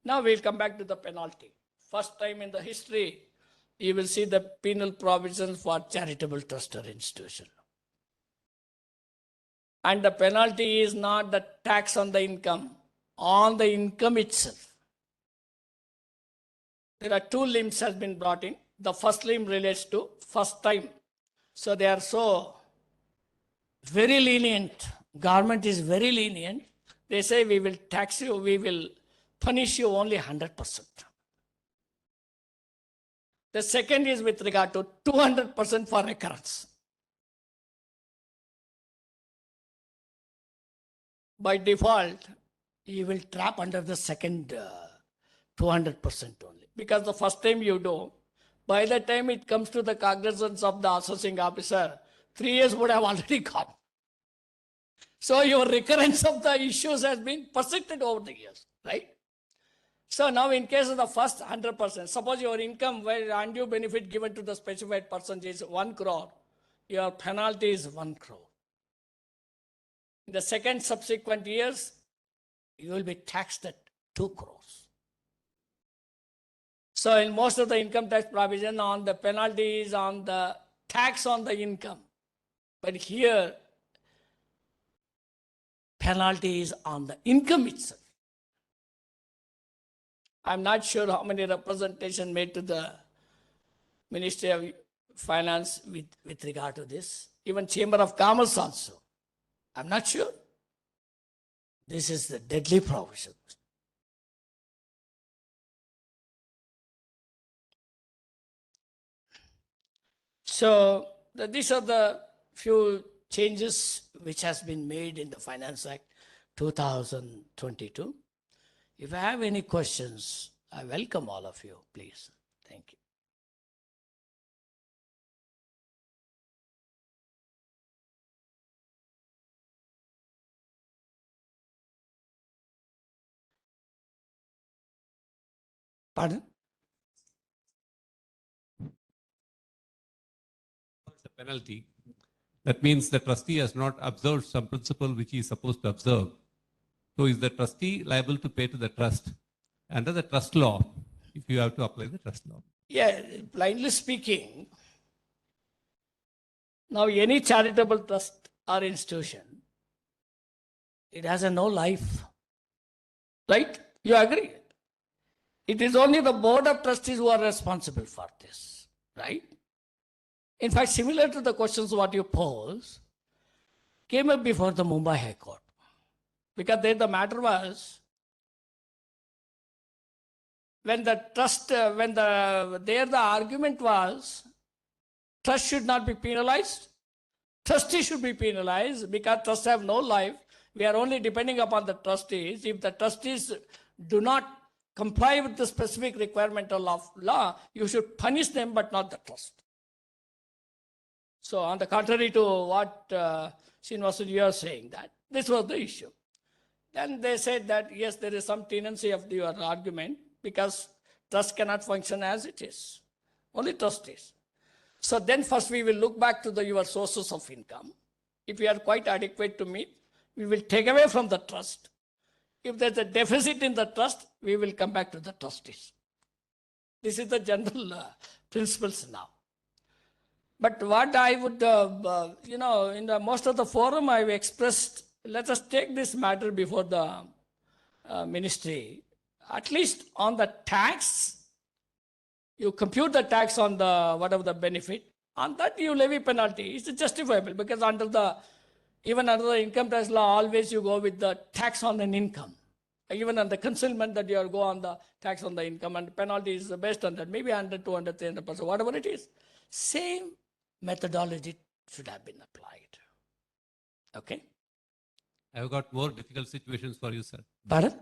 Speaker 1: Now we'll come back to the penalty. First time in the history, you will see the penal provisions for charitable trust or institution. And the penalty is not the tax on the income itself. There are two limbs has been brought in. The first limb relates to first time. So they are so very lenient. Government is very lenient. They say we will tax you, we will punish you only 100%. The second is with regard to 200% for recurrence. By default, you will trap under the second 200% only. Because the first time you do, by the time it comes to the cognizance of the assessing officer, 3 years would have already gone. So your recurrence of the issues has been persisted over the years, right? So now in case of the first 100%, suppose your income where undue benefit given to the specified person is 1 crore, your penalty is 1 crore. In the second subsequent years, you will be taxed at 2 crores. So in most of the income tax provision on the penalties on the tax on the income, but here penalty is on the income itself. I'm not sure how many representation made to the Ministry of Finance with regard to this. Even Chamber of Commerce also. I'm not sure. This is the deadly provision. So these are the few changes which has been made in the Finance Act 2022. If I have any questions, I welcome all of you, please. Thank you. Pardon?
Speaker 2: It's a penalty. That means the trustee has not observed some principle which he is supposed to observe. So is the trustee liable to pay to the trust under the trust law, if you have to apply the trust law?
Speaker 1: Yeah, blindly speaking, now any charitable trust or institution, it has a no life. Right? You agree? It is only the board of trustees who are responsible for this. Right? In fact, similar to the questions what you pose, came up before the Mumbai High Court. Because there the matter was, when the trust, the argument was, trust should not be penalized, trustees should be penalized because trusts have no life. We are only depending upon the trustees. If the trustees do not comply with the specific requirement of law, you should punish them but not the trust. So on the contrary to what Srinivasan, you are saying, that this was the issue. Then they said that yes, there is some tendency of your argument because trust cannot function as it is. Only trustees. So then first we will look back to your sources of income. If you are quite adequate to meet, we will take away from the trust. If there's a deficit in the trust, we will come back to the trustees. This is the general principles now. But what I would, in the most of the forum I've expressed, let us take this matter before the ministry. At least on the tax, you compute the tax on the whatever the benefit. On that you levy penalty. It's justifiable because even under the income tax law, always you go with the tax on an income. Even on the concealment that you go on the tax on the income, and the penalty is based on that, maybe 100, 200, 300%, whatever it is. Same methodology should have been applied. Okay?
Speaker 2: I've got more difficult situations for you, sir.
Speaker 1: Pardon?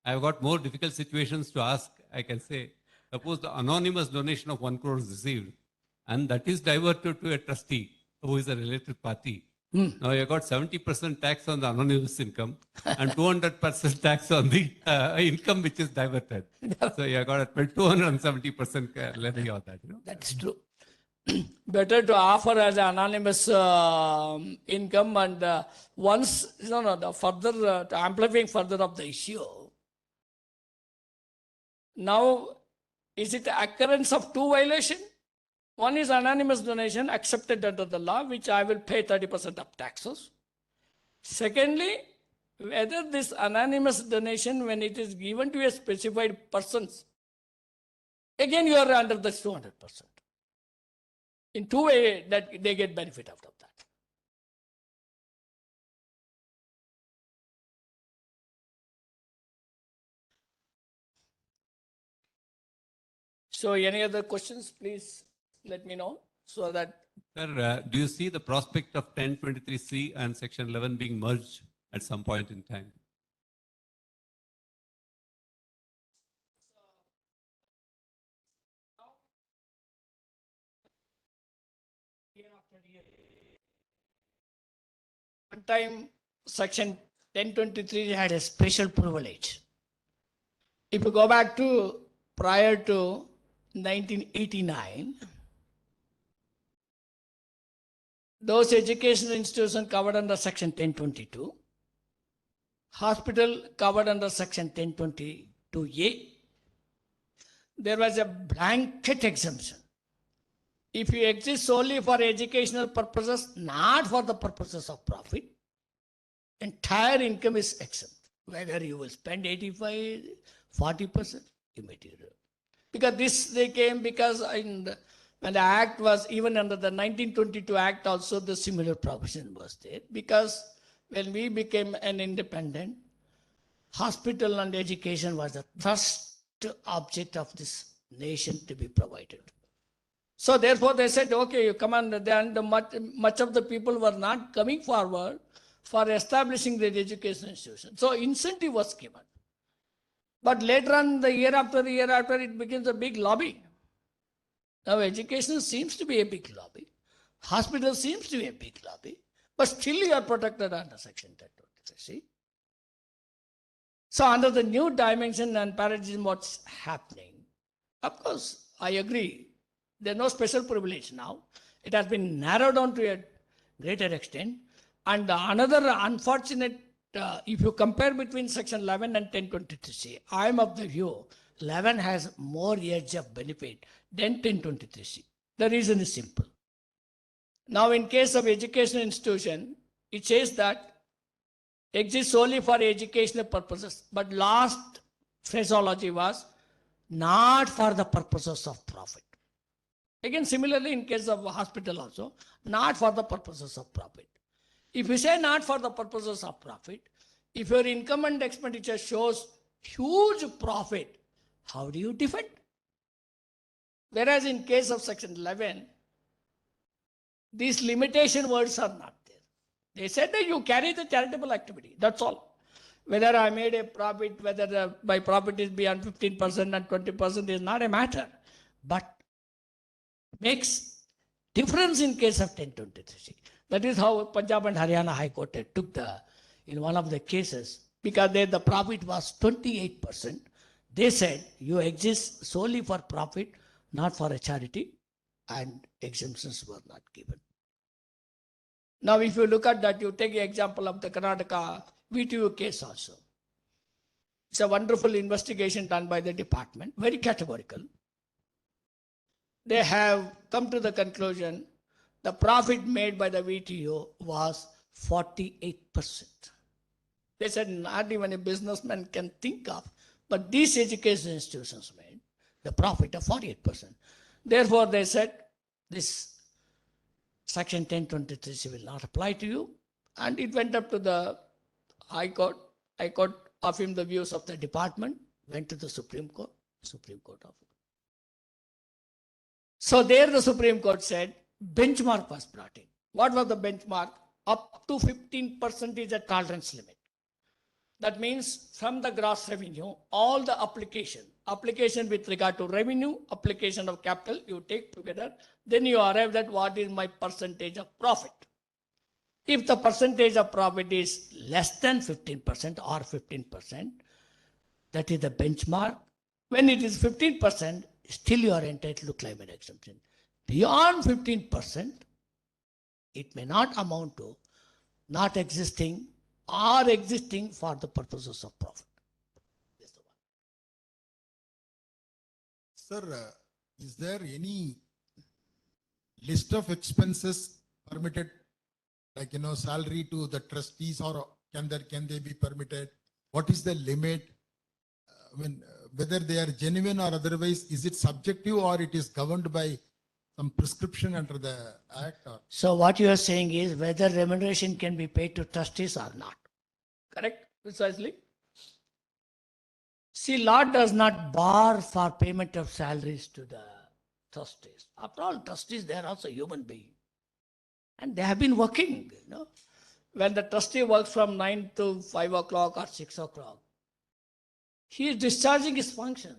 Speaker 2: I've got more difficult situations to ask. I can say, suppose the anonymous donation of 1 crore is received, and that is diverted to a trustee who is a related party. Now you got 70% tax on the anonymous income and 200% tax on the income which is diverted. So you got a 270% levy on that.
Speaker 1: That's true. Better to offer as an anonymous income and further amplifying further of the issue. Now, is it the occurrence of two violations? One is anonymous donation accepted under the law, which I will pay 30% of taxes. Secondly, whether this anonymous donation, when it is given to a specified person, again you are under the 200%. In two ways that they get benefit out of that. So any other questions, please let me know so that.
Speaker 2: Sir, do you see the prospect of 1023C and Section 11 being merged at some point in time?
Speaker 1: One time, Section 1023 had a special privilege. If you go back to prior to 1989, those educational institutions covered under Section 1022, hospital covered under Section 1022A, there was a blanket exemption. If you exist solely for educational purposes, not for the purposes of profit, entire income is exempt. Whether you will spend 85, 40%, immaterial. Because this they came because when the act was, even under the 1922 act also the similar provision was there. Because when we became an independent, hospital and education was the first object of this nation to be provided. So therefore they said, okay, you come on, then much of the people were not coming forward for establishing the education institution. So incentive was given. But later on, the year after, it becomes a big lobby. Now education seems to be a big lobby. Hospital seems to be a big lobby. But still you are protected under Section 1023. See? So under the new dimension and paradigm what's happening, of course, I agree. There's no special privilege now. It has been narrowed down to a greater extent. And another unfortunate, if you compare between Section 11 and 1023C, I am of the view 11 has more edge of benefit than 1023C. The reason is simple. Now in case of educational institution, it says that exists solely for educational purposes, but last phraseology was not for the purposes of profit. Again, similarly in case of hospital also, not for the purposes of profit. If you say not for the purposes of profit, if your income and expenditure shows huge profit, how do you defend? Whereas in case of Section 11, these limitation words are not there. They said that you carry the charitable activity, that's all. Whether I made a profit, whether my profit is beyond 15% and 20% is not a matter. But makes difference in case of 1023. That is how Punjab and Haryana High Court took in one of the cases, because there the profit was 28%. They said you exist solely for profit, not for a charity, and exemptions were not given. Now if you look at that, you take the example of the Karnataka VTU case also. It's a wonderful investigation done by the department, very categorical. They have come to the conclusion the profit made by the VTO was 48%. They said not even a businessman can think of, but these education institutions made the profit of 48%. Therefore, they said this Section 1023 will not apply to you, and it went up to the High Court. High Court affirmed the views of the department, went to the Supreme Court. Supreme Court affirmed. So there the Supreme Court said benchmark was brought in. What was the benchmark? Up to 15% is a tolerance limit. That means from the gross revenue, all the application with regard to revenue, application of capital, you take together, then you arrive at what is my percentage of profit. If the percentage of profit is less than 15% or 15%, that is the benchmark. When it is 15%, still you are entitled to claim an exemption. Beyond 15%, it may not amount to not existing or existing for the purposes of profit.
Speaker 3: Sir, is there any list of expenses permitted, like, salary to the trustees, or can they be permitted? What is the limit? Whether they are genuine or otherwise, is it subjective or it is governed by some prescription under the act or?
Speaker 1: So what you are saying is whether remuneration can be paid to trustees or not. Correct? Precisely. See, law does not bar for payment of salaries to the trustees. After all, trustees, they are also human beings. And they have been working, you know. When the trustee works from 9 to 5 o'clock or 6 o'clock, he is discharging his function.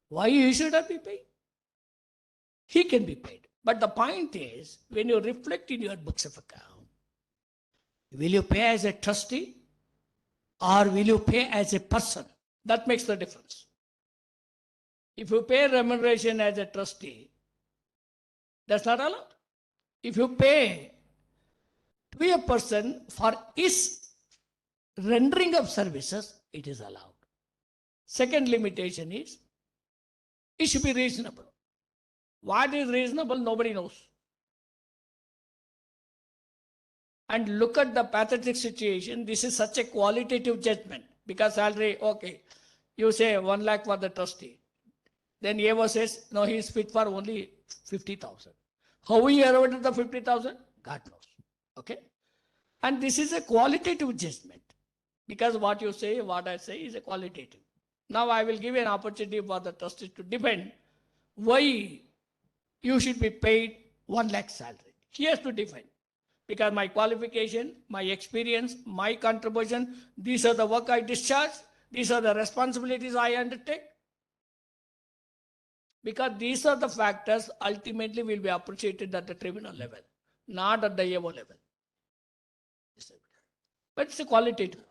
Speaker 1: Why he should not be paid? He can be paid. But the point is, when you reflect in your books of account, will you pay as a trustee or will you pay as a person? That makes the difference. If you pay remuneration as a trustee, that's not allowed. If you pay to a person for his rendering of services, it is allowed. Second limitation is, it should be reasonable. What is reasonable, nobody knows. And look at the pathetic situation. This is such a qualitative judgment. Because salary, okay, you say 1 lakh for the trustee. Then AO says, no, he is fit for only 50,000. How he arrived at the 50,000? God knows. Okay? And this is a qualitative judgment. Because what you say, what I say is a qualitative. Now I will give an opportunity for the trustees to defend why you should be paid 1 lakh salary. He has to defend. Because my qualification, my experience, my contribution, these are the work I discharge, these are the responsibilities I undertake. Because these are the factors ultimately will be appreciated at the tribunal level, not at the AO level. But it's a qualitative.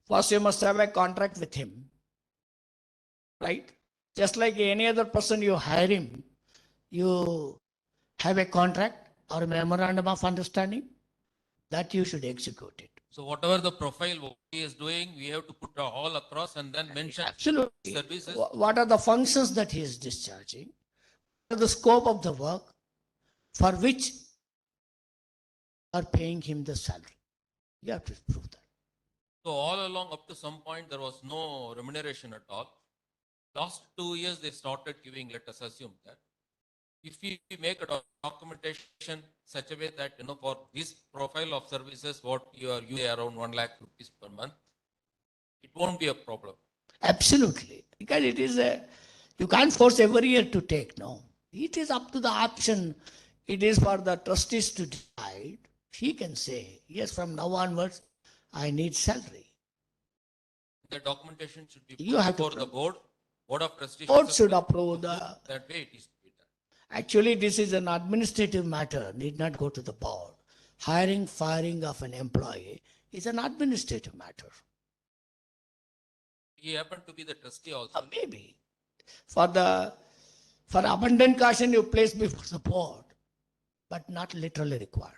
Speaker 1: First, you must have a contract with him, right? Just like any other person, you hire him, you have a contract or a memorandum of understanding that you should execute it.
Speaker 4: So whatever the profile what he is doing, we have to put all across and then mention
Speaker 1: Absolutely.
Speaker 4: services.
Speaker 1: What are the functions that he is discharging? What are the scope of the work for which you are paying him the salary? You have to prove that.
Speaker 4: So all along up to some point, there was no remuneration at all. Last 2 years, they started giving, let us assume that. If we make a documentation such a way that, you know, for this profile of services, what you are using around 1 lakh rupees per month, it won't be a problem.
Speaker 1: Absolutely. Because it is you can't force every year to take, no. It is up to the option. It is for the trustees to decide. He can say, yes, from now onwards, I need salary.
Speaker 4: The documentation should be
Speaker 1: You
Speaker 4: put
Speaker 1: have to
Speaker 4: before the board. Board of trustees.
Speaker 1: Board should approve the.
Speaker 4: That way it is to be done.
Speaker 1: Actually, this is an administrative matter, need not go to the board. Hiring, firing of an employee is an administrative matter.
Speaker 4: He happened to be the trustee also.
Speaker 1: Maybe. For abundant caution, you place before the board, but not literally required.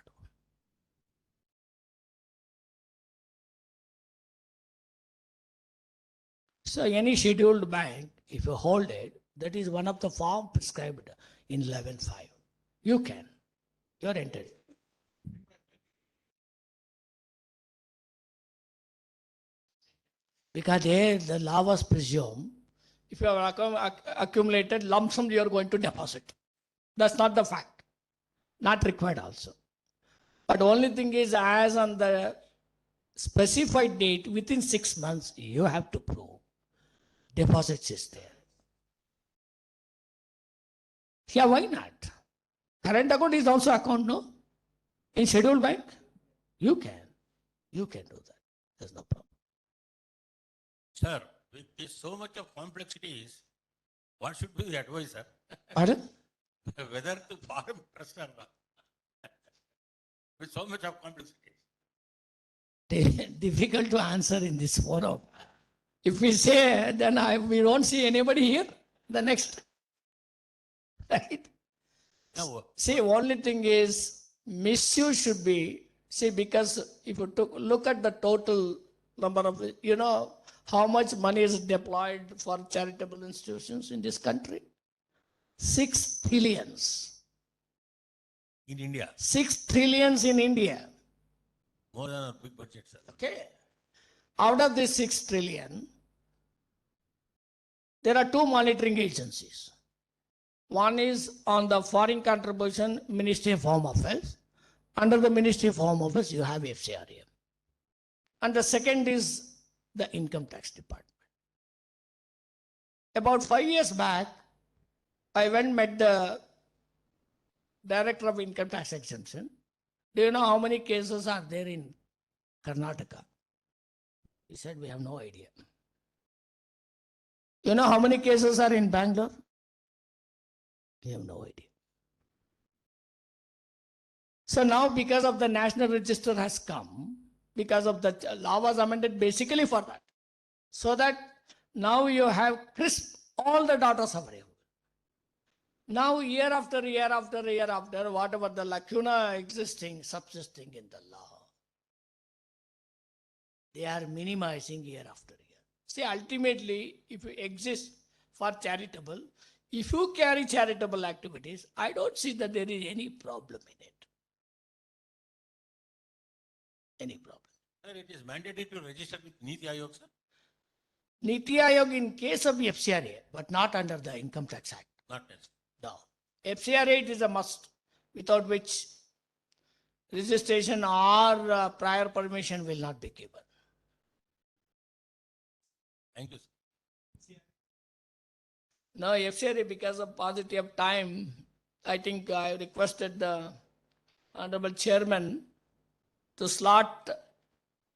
Speaker 1: So any scheduled bank, if you hold it, that is one of the form prescribed in 11.5. You can. You are entered. Because there the law was presumed, if you have accumulated lump sum, you are going to deposit. That's not the fact. Not required also. But only thing is, as on the specified date, within 6 months, you have to prove deposits is there. Yeah, why not? Current account is also account, no? In scheduled bank, you can do that. There's no problem.
Speaker 5: Sir, with this so much of complexities, what should be the advice, sir?
Speaker 1: Pardon?
Speaker 5: Whether to form trust or not? With so much of complexities.
Speaker 1: Difficult to answer in this forum. If we say, then we don't see anybody here. The next, right?
Speaker 5: No,
Speaker 1: See, only thing is misuse should be, see, because if you look at the total number of, you know, how much money is deployed for charitable institutions in this country? 6 trillions.
Speaker 5: in India.
Speaker 1: 6 trillions in India.
Speaker 5: More than our big budget, sir.
Speaker 1: Okay. Out of this 6 trillion, there are two monitoring agencies. One is on the foreign contribution, Ministry of Home Affairs. Under the Ministry of Home Affairs, you have FCRA. And the second is the Income Tax Department. About 5 years back, I went and met the Director of Income Tax Exemption. Do you know how many cases are there in Karnataka? He said, we have no idea. You know how many cases are in Bangalore? We have no idea. So now because of the National Register has come, because of the law was amended basically for that. So that now you have crisp all the daughters available. Now year after year after year after, whatever the lacuna existing, subsisting in the law, they are minimizing year after year. See, ultimately, if you exist for charitable, if you carry charitable activities, I don't see that there is any problem in it. Any problem.
Speaker 5: Sir, it is mandatory to register with Niti Aayog, sir?
Speaker 1: Niti Aayog in case of FCRA, but not under the Income Tax Act.
Speaker 5: Not necessary.
Speaker 1: No. FCRA it is a must, without which registration or prior permission will not be given.
Speaker 5: Thank you, sir.
Speaker 1: Now FCRA, because of paucity of time, I think I requested the Honorable Chairman to slot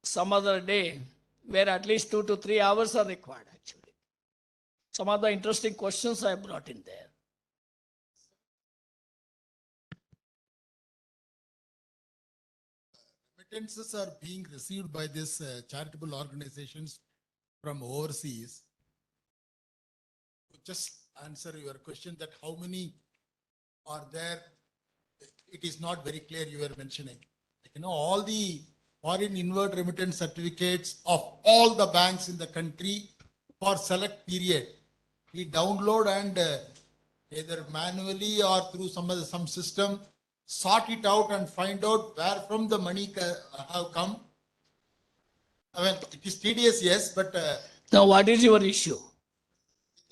Speaker 1: some other day where at least 2 to 3 hours are required actually. Some of the interesting questions I brought in there.
Speaker 3: Remittances are being received by these charitable organizations from overseas. Just answer your question that how many are there? It is not very clear you were mentioning. All the foreign inward remittance certificates of all the banks in the country for select period. We download and either manually or through some system, sort it out and find out where from the money have come. I mean, it is tedious, yes, but
Speaker 1: Now what is your issue?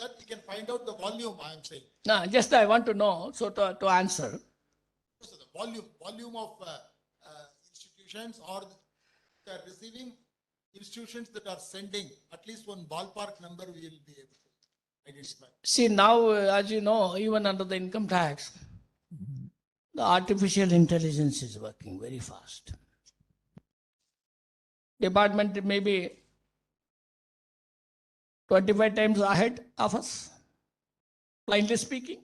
Speaker 3: that we can find out the volume, I am saying.
Speaker 1: No, just I want to know, so to answer.
Speaker 3: So the volume of institutions or they are receiving, institutions that are sending, at least one ballpark number we will be able to identify.
Speaker 1: See now, as you know, even under the income tax, the artificial intelligence is working very fast. Department may be 25 times ahead of us, blindly speaking.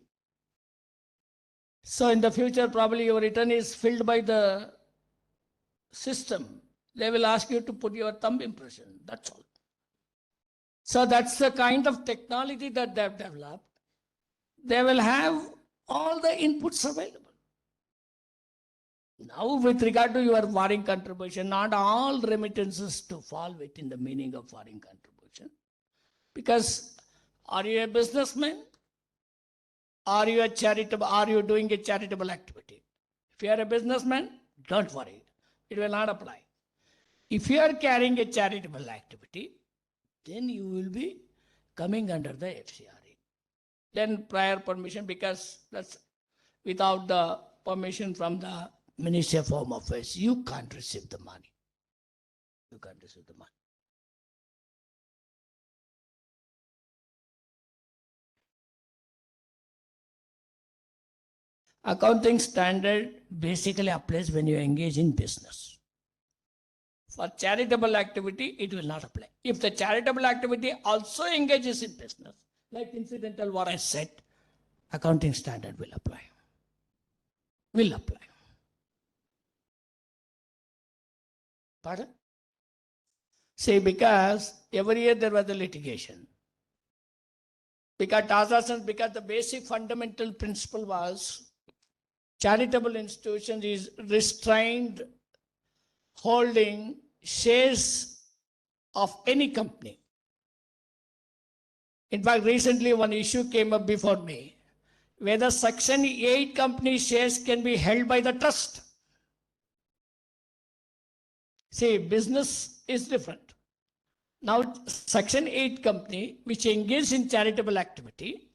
Speaker 1: So in the future, probably your return is filled by the system. They will ask you to put your thumb impression, that's all. So that's the kind of technology that they have developed. They will have all the inputs available. Now with regard to your foreign contribution, not all remittances to fall within the meaning of foreign contribution. Because are you a businessman? Are you doing a charitable activity? If you are a businessman, don't worry. It will not apply. If you are carrying a charitable activity, then you will be coming under the FCRA. Then prior permission, because that's without the permission from the Ministry of Home Affairs, you can't receive the money. You can't receive the money. Accounting standard basically applies when you engage in business. For charitable activity, it will not apply. If the charitable activity also engages in business, like incidental what I said, accounting standard will apply. Will apply. Pardon? See, because every year there was a litigation. Because the basic fundamental principle was charitable institutions is restrained holding shares of any company. In fact, recently one issue came up before me, whether Section 8 company shares can be held by the trust. See, business is different. Now, Section 8 company, which engaged in charitable activity,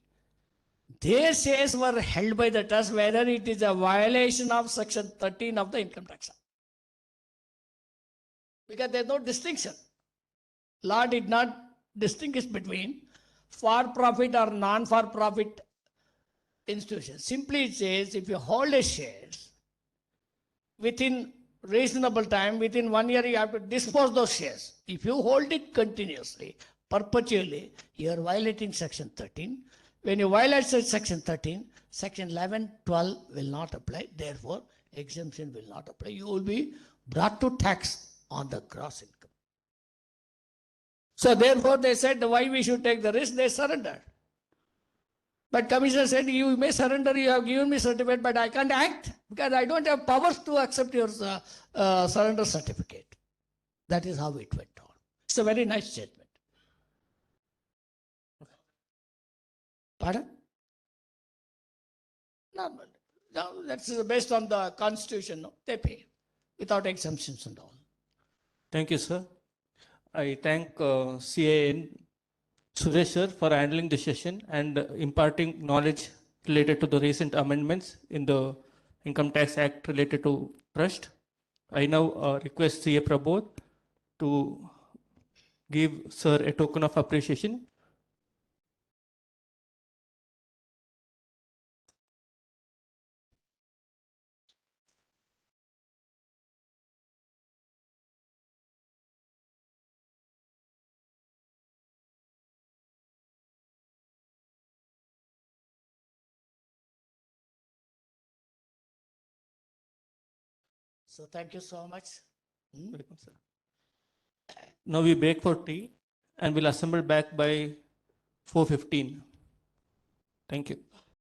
Speaker 1: their shares were held by the trust whether it is a violation of Section 13 of the Income Tax Act. Because there's no distinction. Law did not distinguish between for-profit or non-for-profit institutions. Simply it says if you hold a shares within reasonable time, within 1 year, you have to dispose those shares. If you hold it continuously, perpetually, you are violating Section 13. When you violate Section 13, Section 11, 12 will not apply. Therefore, exemption will not apply. You will be brought to tax on the gross income. So therefore, they said why we should take the risk. They surrendered. But commissioner said, you may surrender, you have given me certificate, but I can't act because I don't have powers to accept your surrender certificate. That is how it went on. It's a very nice statement. Pardon? No, that's based on the constitution. No? They pay without exemptions and all.
Speaker 6: Thank you, sir. I thank CA N Suresh sir for handling the session and imparting knowledge related to the recent amendments in the Income Tax Act related to trust. I now request CA Prabodh to give sir a token of appreciation.
Speaker 1: So thank you so much.
Speaker 6: Welcome, sir. Now we break for tea and we'll assemble back by 4:15. Thank you.